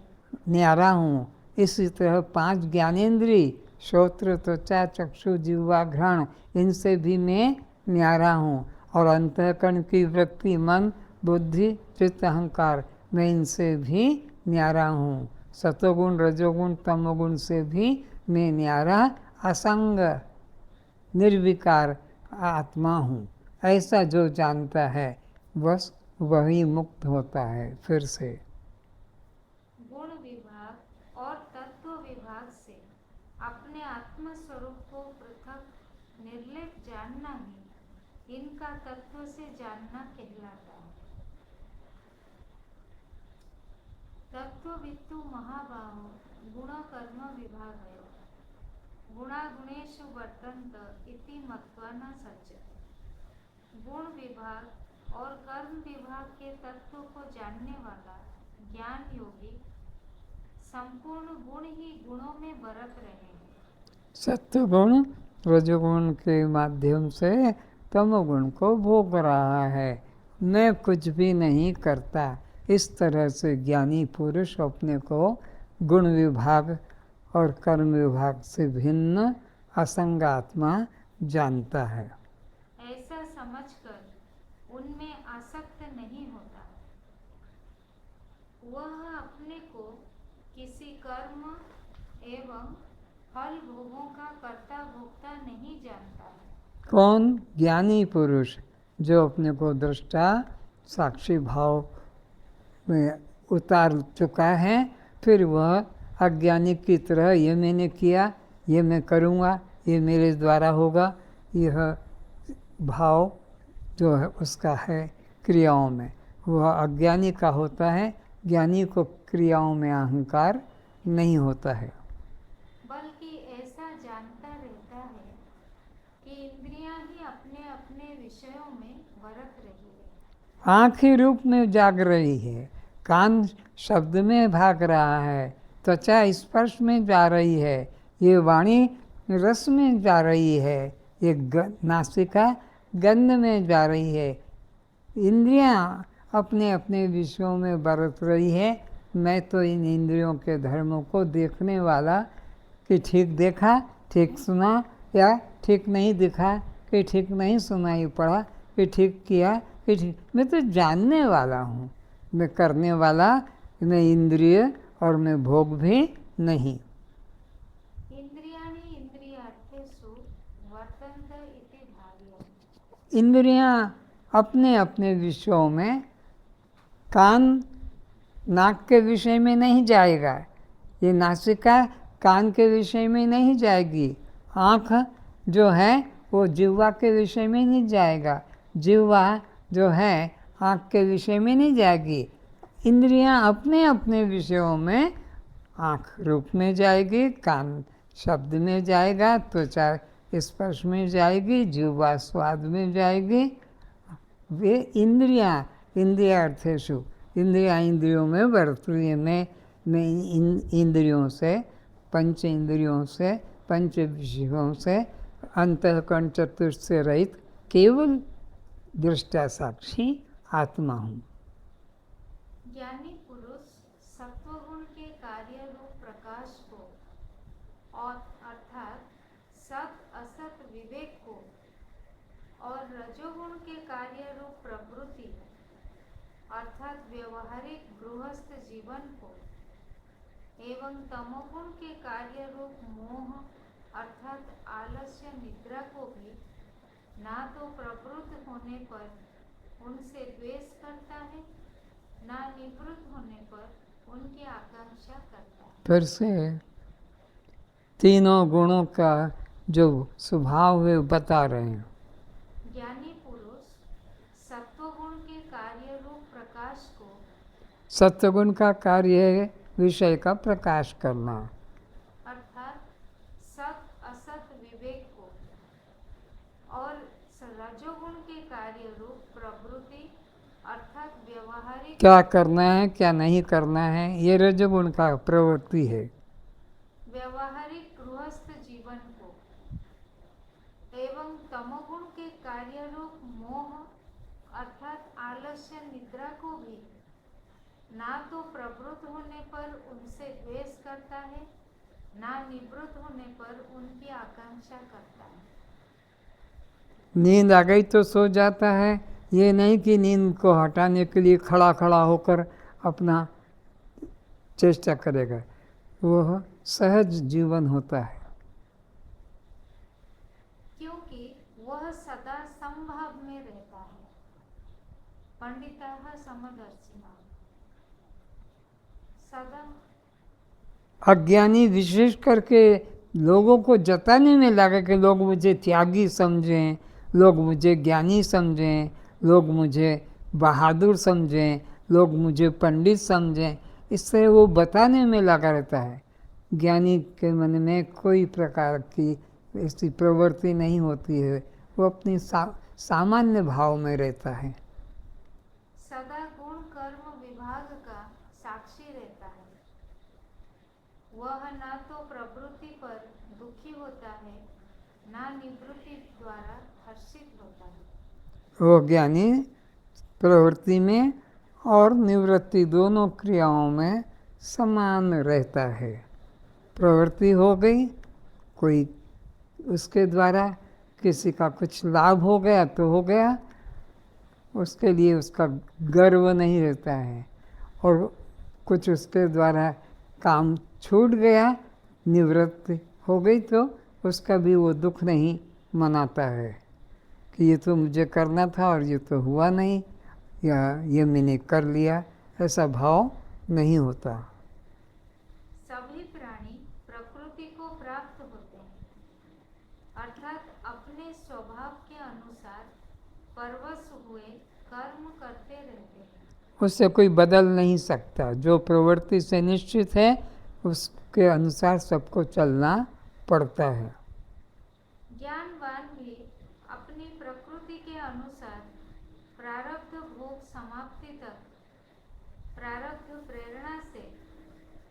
न्यारा हूँ। इसी तरह 5 ज्ञानेंद्रिय श्रोत्र त्वचा चक्षु जिह्वा घ्राण, इनसे भी मैं न्यारा हूँ। और अंतःकरण की वृत्ति मन बुद्धि चित्त अहंकार, मैं इनसे भी न्यारा हूँ। सतोगुण रजोगुण तमोगुण से भी मैं न्यारा असंग निर्विकार आत्मा हूँ। ऐसा जो जानता है बस वही मुक्त होता है। फिर से गुण विभाग और तत्व विभाग से अपने आत्म स्वरूप को पृथक निर्लेप जानना ही इनका तत्व से जानना कहलाता है। तत्ववित्तु महाबाहो गुण कर्म विभाग है, गुणा गुणेषु वर्तन्त इति मत्वा न सज्जते। गुण विभाग और कर्म विभाग के तत्व को जानने वाला ज्ञान योगी संपूर्ण गुण ही गुणों में बरत रहे हैं। सत्वगुण रजोगुण के माध्यम से तमोगुण को भोग रहा है। मैं कुछ भी नहीं करता। इस तरह से ज्ञानी पुरुष अपने को गुण विभाग और कर्म विभाग से भिन्न असंग आत्मा जानता है। ऐसा समझकर उनमें आसक्त नहीं होता। वह अपने को किसी कर्म एवं फल भोगों का कर्ता भोक्ता नहीं जानता है। कौन? ज्ञानी पुरुष जो अपने को दृष्टा साक्षी भाव में उतार चुका है, फिर वह अज्ञानी की तरह ये मैंने किया, ये मैं करूँगा, ये मेरे द्वारा होगा, यह भाव जो है उसका है क्रियाओं में। वह अज्ञानी का होता है, ज्ञानी को क्रियाओं में अहंकार नहीं होता है। बल्कि ऐसा जानता रहता है कि इंद्रियां ही अपने अपने विषयों में बरत रही है। आँख ही रूप में जाग रही है, कान शब्द में भाग रहा है, त्वचा स्पर्श में जा रही है, ये वाणी रस में जा रही है, ये नासिका गंध में जा रही है। इंद्रियां अपने अपने विषयों में बरत रही है। मैं तो इन इंद्रियों के धर्मों को देखने वाला, कि ठीक देखा, ठीक सुना, या ठीक नहीं दिखा, कि ठीक नहीं सुनाई पड़ा, कि ठीक किया, कि ठीक, मैं तो जानने वाला हूँ। मैं करने वाला, मैं इंद्रिय और मैं भोग भी नहीं। इंद्रियाणि इंद्रियार्थेषु वर्तन्ते इति भाव्यम्। इंद्रियां अपने अपने विषयों में, कान नाक के विषय में नहीं जाएगा, ये नासिका कान के विषय में नहीं जाएगी, आँख जो है वो जिह्वा के विषय में नहीं जाएगा, जिह्वा जो है आँख के विषय में नहीं जाएगी। इंद्रियां अपने अपने विषयों में, आँख रूप में जाएगी, कान शब्द में जाएगा, त्वचा स्पर्श में जाएगी, जिह्वा स्वाद में जाएगी। वे इंद्रियां इंद्रियार्थेषु, इंद्रियां इंद्रियों में बरत रही है। मैं इंद्रियों से, पंच इंद्रियों से, पंच विषयों से, अंतःकरण चतुर्थ से रहित केवल दृष्टा साक्षी आत्मा हूँ। ज्ञानी पुरुष सत्वगुण के कार्य रूप प्रकाश को और अर्थात सत असत विवेक को और रजोगुण के कार्य रूप प्रवृत्ति अर्थात व्यवहारिक गृहस्थ जीवन को एवं तमोगुण के कार्य रूप मोह अर्थात आलस्य निद्रा को भी ना तो प्रवृत्त होने पर उनसे द्वेष करता है, ना निवृत्त होने पर उनकी आकांक्षा करता है। फिर से तीनों गुणों का जो स्वभाव है बता रहे हैं। ज्ञानी पुरुष सत्वगुण के कार्य रूप प्रकाश को, सत्वगुण का कार्य है विषय का प्रकाश करना, अर्थात सत असत विवेक को और रजोगुण के कार्य रूप प्रवृत्ति अर्थात व्यवहारिक क्या करना है क्या नहीं करना है, ये रजोगुण का प्रवृत्ति है। व्यवहारिक गृहस्थ जीवन को एवं तमोगुण के कार्य रूप मोह अर्थात आलस्य निद्रा को भी ना तो प्रवृत्त होने पर उनसे द्वेष करता है, ना निवृत्त होने पर उनकी आकांक्षा करता है। नींद आ गई तो सो जाता है, ये नहीं कि नींद को हटाने के लिए खड़ा खड़ा होकर अपना चेष्टा करेगा। वह सहज जीवन होता है, क्योंकि वह सदा संभाव में रहता है। पंडिताः समदर्शिनः सदा। अज्ञानी विशेष करके लोगों को जताने में लगा कि लोग मुझे त्यागी समझें, लोग मुझे ज्ञानी समझें, लोग मुझे बहादुर समझें, लोग मुझे पंडित समझें, इससे वो बताने में लगा रहता है। ज्ञानी के मन में कोई प्रकार की ऐसी प्रवृत्ति नहीं होती है, वो अपनी सामान्य भाव में रहता है। सदा गुण कर्म विभाग का साक्षी रहता है। वह ना तो प्रवृत्ति पर दुखी होता है, ना निवृत्ति द्वारा हर्षित होता है। वो ज्ञानी प्रवृत्ति में और निवृत्ति दोनों क्रियाओं में समान रहता है। प्रवृत्ति हो गई, कोई उसके द्वारा किसी का कुछ लाभ हो गया तो हो गया, उसके लिए उसका गर्व नहीं रहता है, और कुछ उसके द्वारा काम छूट गया, निवृत्ति हो गई तो उसका भी वो दुख नहीं मनाता है कि ये तो मुझे करना था और ये तो हुआ नहीं, या ये मैंने कर लिया, ऐसा भाव नहीं होता। सभी प्राणी प्रकृति को प्राप्त होते हैं, अर्थात अपने स्वभाव के अनुसार परवश हुए कर्म करते रहते हैं। उससे कोई बदल नहीं सकता। जो प्रवृत्ति से निश्चित है उसके अनुसार सबको चलना पड़ता है। ज्ञानवान भी अपनी प्रकृति के अनुसार प्रारब्ध भोग समाप्ति तक प्रारब्ध प्रेरणा से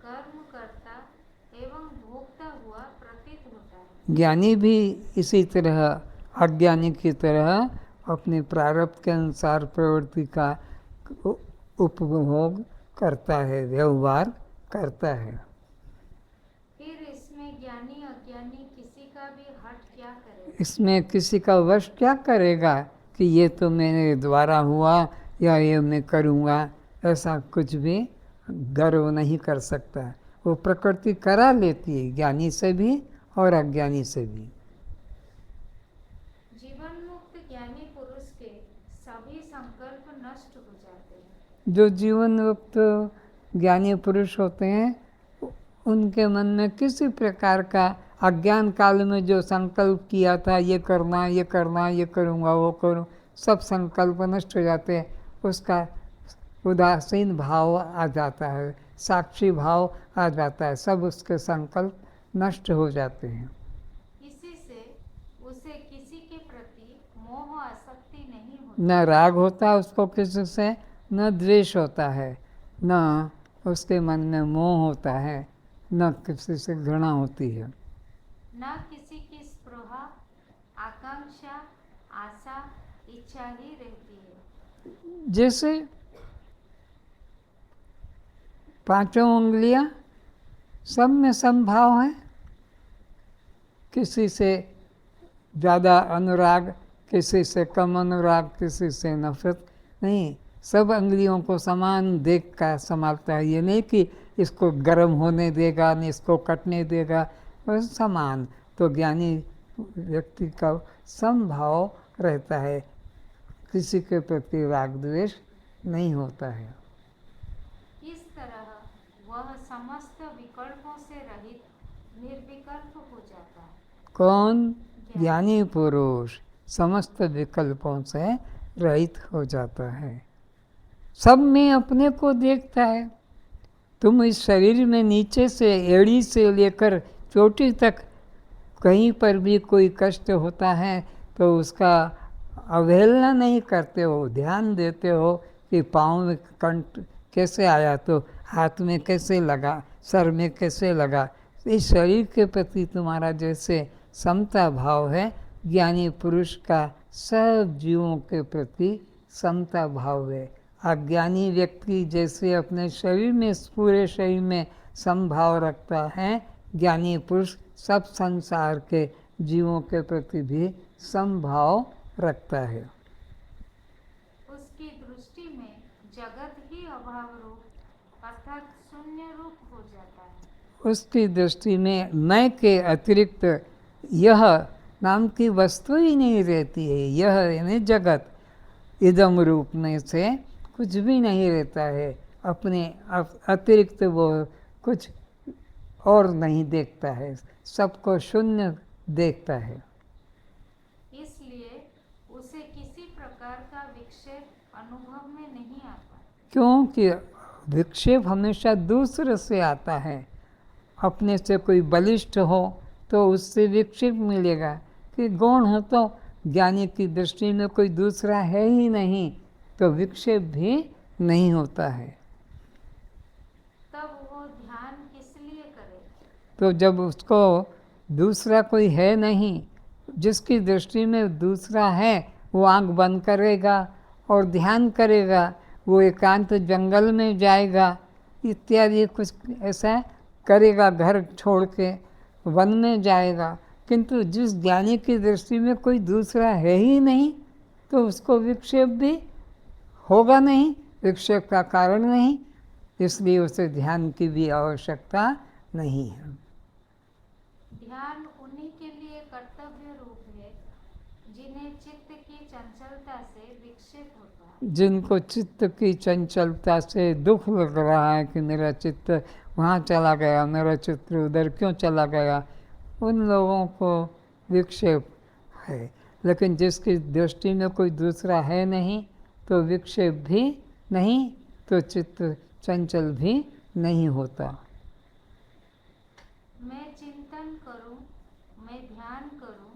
कर्म करता एवं भोगता हुआ प्रतीत होता है। ज्ञानी भी इसी तरह अज्ञानी की तरह अपने प्रारब्ध के अनुसार प्रवृत्ति का उपभोग करता है, व्यवहार करता है। फिर इसमें ज्ञानी अज्ञानी किसी का भी हट क्या करे? इसमें किसी का वश क्या करेगा कि ये तो मेरे द्वारा हुआ या ये मैं करूँगा, ऐसा कुछ भी गर्व नहीं कर सकता। वो प्रकृति करा लेती है, ज्ञानी से भी और अज्ञानी से भी। जीवन मुक्त ज्ञानी पुरुष के सभी संकल्प नष्ट हो जाते हैं। जो जीवन मुक्त ज्ञानी पुरुष होते हैं उनके मन में किसी प्रकार का अज्ञान काल में जो संकल्प किया था, ये करना, ये करना, ये करूँगा, वो करूँ, सब संकल्प नष्ट हो जाते हैं। उसका उदासीन भाव आ जाता है, साक्षी भाव आ जाता है, सब उसके संकल्प नष्ट हो जाते हैं। इसी से उसे किसी के प्रति मोह आसक्ति नहीं होती। न राग होता उसको किसी से, न द्वेष होता है, न उसके मन में मोह होता है, न किसी से घृणा होती है। न किसी की स्पृहा, आकांक्षा, आशा, इच्छा ही रहती है। जैसे पांचों उंगलियां सब में समभाव है, किसी से ज़्यादा अनुराग, किसी से कम अनुराग, किसी से नफरत नहीं, सब अंगुलियों को समान देख कर संभालता है। ये नहीं कि इसको गर्म होने देगा, न इसको कटने देगा, बस समान। तो ज्ञानी व्यक्ति का समभाव रहता है, किसी के प्रति राग द्वेष नहीं होता है। इस तरह वह समस्त विकल्पों से रहित निर्विकल्प हो जाता है। कौन? ज्ञानी पुरुष समस्त विकल्पों से रहित हो जाता है, सब में अपने को देखता है। तुम इस शरीर में नीचे से एड़ी से लेकर चोटी तक कहीं पर भी कोई कष्ट होता है तो उसका अवहेलना नहीं करते हो, ध्यान देते हो कि पाँव में कंठ कैसे आया, तो हाथ में कैसे लगा, सर में कैसे लगा। इस शरीर के प्रति तुम्हारा जैसे समता भाव है, ज्ञानी पुरुष का सब जीवों के प्रति समता भाव है। अज्ञानी व्यक्ति जैसे अपने शरीर में, पूरे शरीर में समभाव रखता है, ज्ञानी पुरुष सब संसार के जीवों के प्रति भी समभाव रखता है। उसकी दृष्टि में जगत ही अभाव रूप अर्थात शून्य रूप हो जाता है। उसकी दृष्टि में मैं के अतिरिक्त यह नाम की वस्तु ही नहीं रहती है। यह यानी जगत, इदम रूप में से कुछ भी नहीं रहता है। अपने अतिरिक्त वो कुछ और नहीं देखता है, सबको शून्य देखता है। इसलिए उसे किसी प्रकार का विक्षेप अनुभव में नहीं आता। क्योंकि विक्षेप हमेशा दूसरे से आता है। अपने से कोई बलिष्ठ हो तो उससे विक्षेप मिलेगा, कि गौण हो तो ज्ञानी की दृष्टि में कोई दूसरा है ही नहीं, तो विक्षेप भी नहीं होता है। तब वो ध्यान किस लिए करे? तो जब उसको दूसरा कोई है नहीं, जिसकी दृष्टि में दूसरा है, वो आंख बंद करेगा और ध्यान करेगा, वो एकांत जंगल में जाएगा इत्यादि कुछ ऐसा करेगा, घर छोड़ के वन में जाएगा। किंतु जिस ज्ञानी की दृष्टि में कोई दूसरा है ही नहीं, तो उसको विक्षेप भी होगा नहीं, विक्षेप का कारण नहीं, इसलिए उसे ध्यान की भी आवश्यकता नहीं है। ध्यान उन्हीं के लिए कर्तव्य रूप है जिन्हें चित्त की चंचलता से विक्षेप होता है, जिनको चित्त की चंचलता से दुख लग रहा है कि मेरा चित्त वहाँ चला गया, मेरा चित्त उधर क्यों चला गया, उन लोगों को विक्षेप है। लेकिन जिसकी दृष्टि में कोई दूसरा है नहीं, तो विक्षेप भी नहीं, तो चित्त चंचल भी नहीं होता। मैं चिंतन करूं, मैं ध्यान करूं,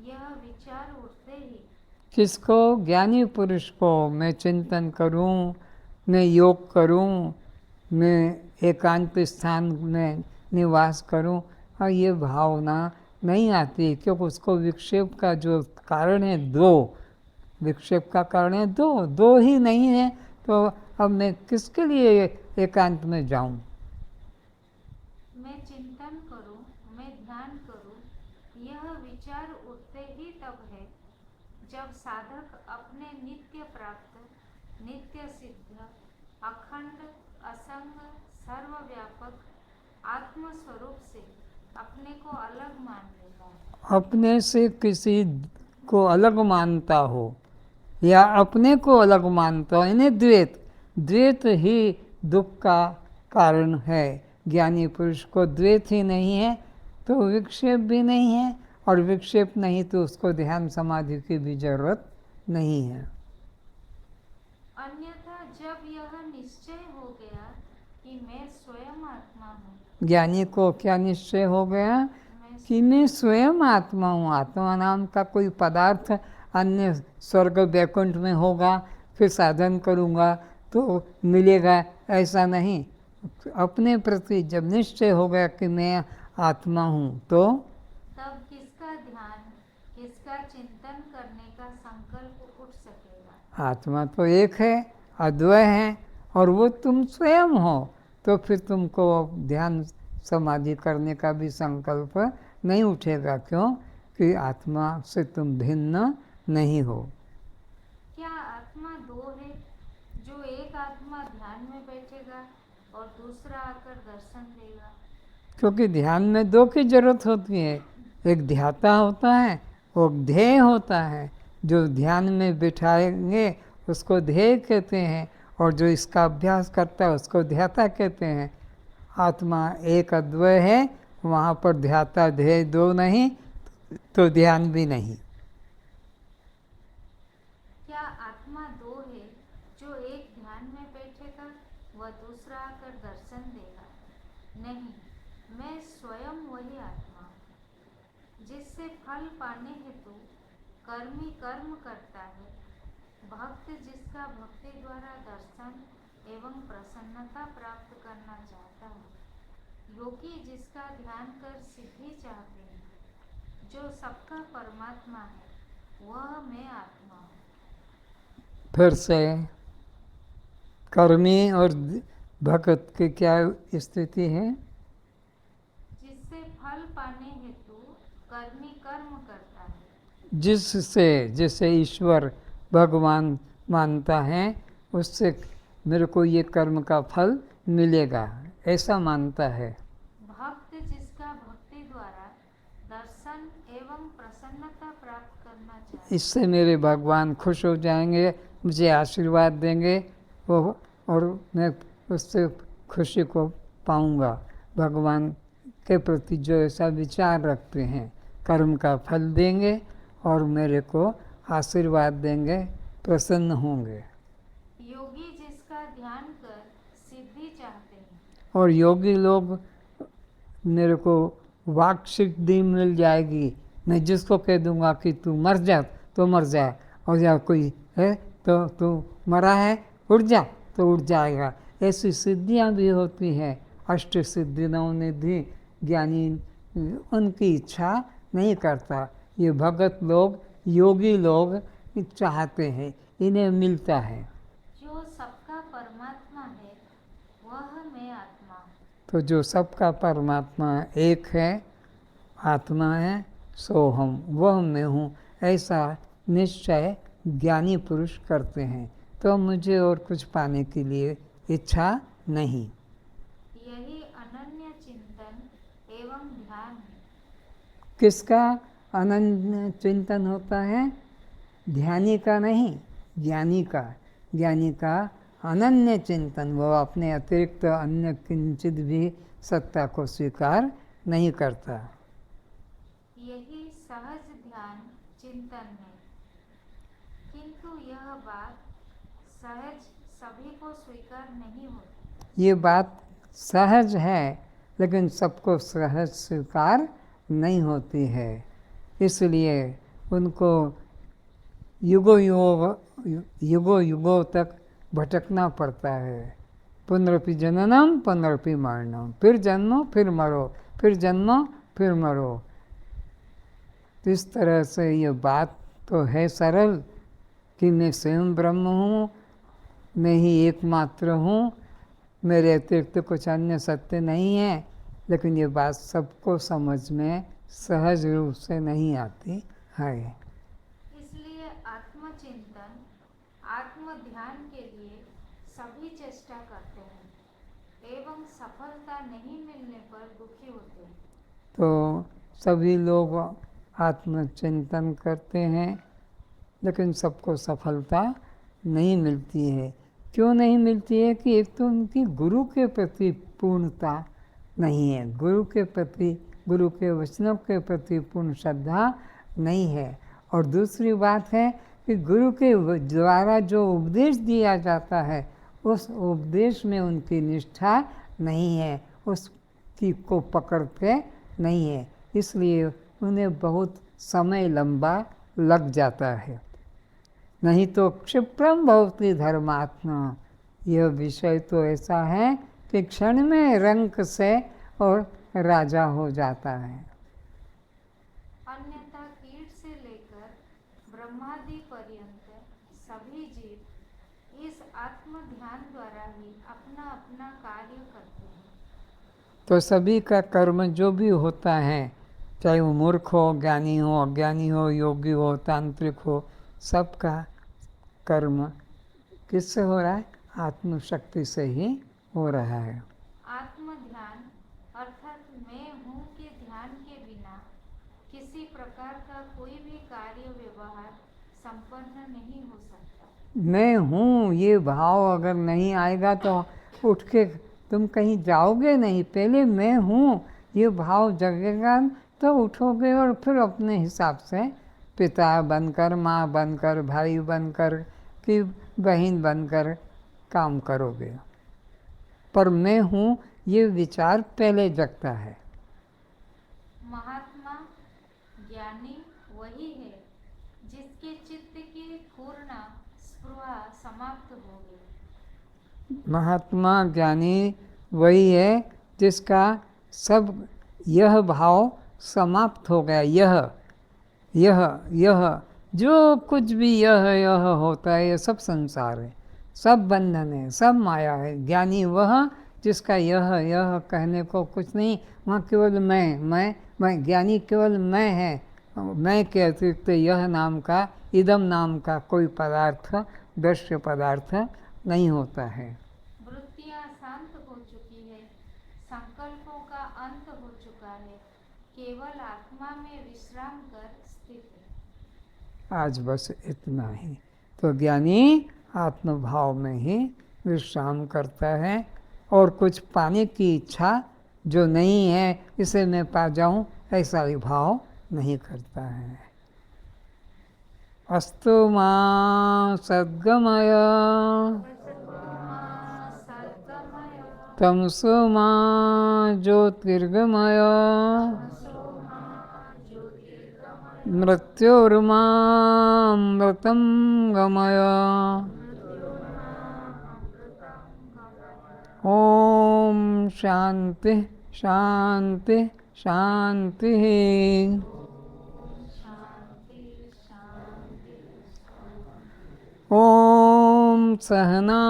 यह विचार उठते ही किसको? ज्ञानी पुरुष को। मैं चिंतन करूं, मैं योग करूं, मैं एकांत स्थान में निवास करूं, और ये भावना नहीं आती, क्योंकि उसको विक्षेप का जो कारण है दो, विक्षेप का कारण है दो ही नहीं है, तो अब मैं किसके लिए एकांत में जाऊं? मैं चिंतन करूं, मैं ध्यान करूं, यह विचार उठते ही तब है जब साधक अपने नित्य प्राप्त, नित्य सिद्ध, अखंड, असंग, सर्वव्यापक आत्म स्वरूप से अपने को अलग मान लेता है। अपने से किसी को अलग मानता हो या अपने को अलग मानता हो, इन्हें द्वैत ही दुख का कारण है। ज्ञानी पुरुष को द्वैत ही नहीं है तो विक्षेप भी नहीं है, और विक्षेप नहीं तो उसको ध्यान समाधि की भी जरूरत नहीं है। अन्यथा जब यह निश्चय हो गया कि मैं स्वयं आत्मा हूँ, ज्ञानी को क्या निश्चय हो गया कि मैं स्वयं आत्मा हूँ। आत्मा नाम का कोई पदार्थ अन्य स्वर्ग वैकुंठ में होगा, फिर साधन करूँगा तो मिलेगा, ऐसा नहीं। अपने प्रति जब निश्चय हो गया कि मैं आत्मा हूँ, तो तब किसका ध्यान, किसका चिंतन करने का संकल्प उठ सकेगा? आत्मा तो एक है, अद्वय है, और वो तुम स्वयं हो, तो फिर तुमको ध्यान समाधि करने का भी संकल्प नहीं उठेगा। क्यों? कि आत्मा से तुम भिन्न नहीं हो। क्या आत्मा दो है? जो एक आत्मा ध्यान में बैठेगा और दूसरा आकर दर्शन देगा? क्योंकि ध्यान में दो की जरूरत होती है, एक ध्याता होता है और ध्येय होता है। जो ध्यान में बिठाएंगे उसको ध्येय कहते हैं, और जो इसका अभ्यास करता है उसको ध्याता कहते हैं। आत्मा एक अद्वय है, वहाँ पर ध्याता ध्येय दो नहीं, तो ध्यान भी नहीं। क्या आत्मा दो है? जो एक ध्यान में बैठेगा वह दूसरा आकर दर्शन देगा? नहीं, मैं स्वयं वही आत्मा हूँ जिससे फल पाने हेतु कर्मी कर्म करता है। भक्त जिसका भक्ति द्वारा दर्शन एवं प्रसन्नता प्राप्त करना चाहता है। योगी जिसका ध्यान कर सिद्धि चाहते हैं। जो सबका परमात्मा है वह मैं आत्मा हूँ। फिर से कर्मी और भक्त की क्या स्थिति है? जिससे फल पाने हेतु कर्मी कर्म करता है। जिससे ईश्वर भगवान मानता है, उससे मेरे को ये कर्म का फल मिलेगा, ऐसा मानता है। भक्त जिसका भक्ति द्वारा दर्शन एवं प्रसन्नता प्राप्त करना चाहता इससे मेरे भगवान खुश हो जाएंगे, मुझे आशीर्वाद देंगे, वो और मैं उससे खुशी को पाऊंगा। भगवान के प्रति जो ऐसा विचार रखते हैं, कर्म का फल देंगे और मेरे को आशीर्वाद देंगे, प्रसन्न होंगे। योगी जिसका ध्यान कर सिद्धि चाहते हैं। और योगी लोग मेरे को वाक सिद्धि मिल जाएगी, मैं जिसको कह दूंगा कि तू मर जा तो मर जा, और या कोई है तो तू मरा है उठ जा तो उठ जाएगा। ऐसी सिद्धियां भी होती हैं। अष्ट सिद्धि नवनिधि ज्ञानी उनकी इच्छा नहीं करता, ये भगत लोग योगी लोग चाहते हैं, इन्हें मिलता है। जो सबका परमात्मा है वह मैं आत्मा हूँ। तो जो सबका परमात्मा एक है, आत्मा है, सो हम वह मैं हूँ, ऐसा निश्चय ज्ञानी पुरुष करते हैं। तो मुझे और कुछ पाने के लिए इच्छा नहीं। यही अनन्य चिंतन एवं ध्यान है। किसका? अनन्य चिंतन होता है? ध्यानी का नहीं, ज्ञानी का। ज्ञानी का अनन्य चिंतन, वो अपने अतिरिक्त अन्य किंचित भी सत्ता को स्वीकार नहीं करता। यही सहज ध्यान चिंतन है, किंतु यह बात सहज सभी को स्वीकार नहीं होती। ये बात सहज है, लेकिन सबको सहज स्वीकार नहीं होती है। इसलिए उनको युगों युगों तक भटकना पड़ता है। पुनरपि जननम पुनरपि मरणम, फिर जन्मो फिर मरो, फिर जन्मो फिर मरो। तो इस तरह से ये बात तो है सरल कि मैं स्वयं ब्रह्म हूँ, मैं ही एकमात्र हूँ, मेरे अतिरिक्त कुछ अन्य सत्य नहीं है, लेकिन ये बात सबको समझ में सहज रूप से नहीं आती है। इसलिए आत्मचिंतन, आत्म ध्यान के लिए सभी चेष्टा करते हैं एवं सफलता नहीं मिलने पर दुखी होते हैं। तो सभी लोग आत्मचिंतन करते हैं, लेकिन सबको सफलता नहीं मिलती है। क्यों नहीं मिलती है? कि एक तो उनकी गुरु के प्रति पूर्णता नहीं है, गुरु के प्रति, गुरु के वचनों के प्रति पूर्ण श्रद्धा नहीं है। और दूसरी बात है कि गुरु के द्वारा जो उपदेश दिया जाता है, उस उपदेश में उनकी निष्ठा नहीं है, उसकी को पकड़ते नहीं है, इसलिए उन्हें बहुत समय लंबा लग जाता है। नहीं तो क्षिप्रम भवति धर्मात्मा, यह विषय तो ऐसा है कि क्षण में रंक से और राजा हो जाता है। अन्यथा कीट से लेकर ब्रह्मादि पर्यंत सभी जीव इस आत्म ध्यान द्वारा ही अपना अपना कार्य करते हैं। तो सभी का कर्म जो भी होता है, चाहे वो मूर्ख हो, ज्ञानी हो, अज्ञानी हो, योगी हो, तांत्रिक हो, सबका कर्म किससे हो रहा है? आत्मशक्ति से ही हो रहा है। आत्म ध्यान अर्थात मैं हूँ के ध्यान के बिना किसी प्रकार का कोई भी कार्य व्यवहार संपन्न नहीं हो सकता। मैं हूँ ये भाव अगर नहीं आएगा तो उठ के तुम कहीं जाओगे नहीं। पहले मैं हूँ ये भाव जगेगा तो उठोगे और फिर अपने हिसाब से पिता बनकर, माँ बनकर, भाई बनकर कि बहन बनकर काम करोगे। पर मैं हूँ ये विचार पहले जगता है। महात्मा ज्ञानी वही है जिसके चित्त की पूर्ण स्पृहा समाप्त हो गई। महात्मा ज्ञानी वही है जिसका सब यह भाव समाप्त हो गया। यह जो कुछ भी यह होता है, ये सब संसार है, सब बंधन है, सब माया है। ज्ञानी वह जिसका यह कहने को कुछ नहीं, वहाँ केवल मैं ज्ञानी केवल मैं है। मैं के अतिरिक्त यह नाम का, इदम नाम का कोई पदार्थ, दृश्य पदार्थ नहीं होता है। वृत्तियाँ शांत हो चुकी है, संकल्पों का अंत हो चुका है, केवल आत्मा में विश्राम कर स्थित है। आज बस इतना ही। तो ज्ञानी आत्मभाव में ही विश्राम करता है और कुछ पाने की इच्छा जो नहीं है, इसे मैं पा जाऊं, ऐसा ही भाव नहीं करता है। अस्तु मां सद्गमय तमसो मां ज्योतिर्गमय मृत्योर्मामृतं गमय। ओम शांति शांति शांति। ओम सहना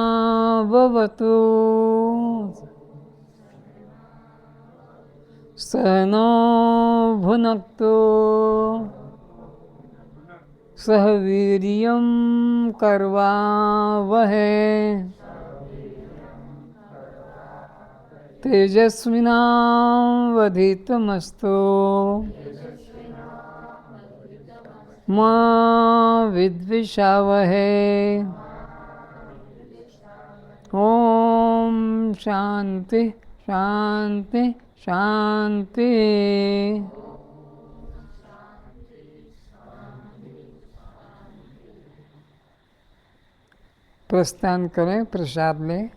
भवतु सहनो भुनक्तु सह वीर्यं करवावहै तेजस्विनावधीतमस्तु मा विद्विषावहे। ओम शांति शांति शांति। प्रस्थान करें, प्रसाद लें।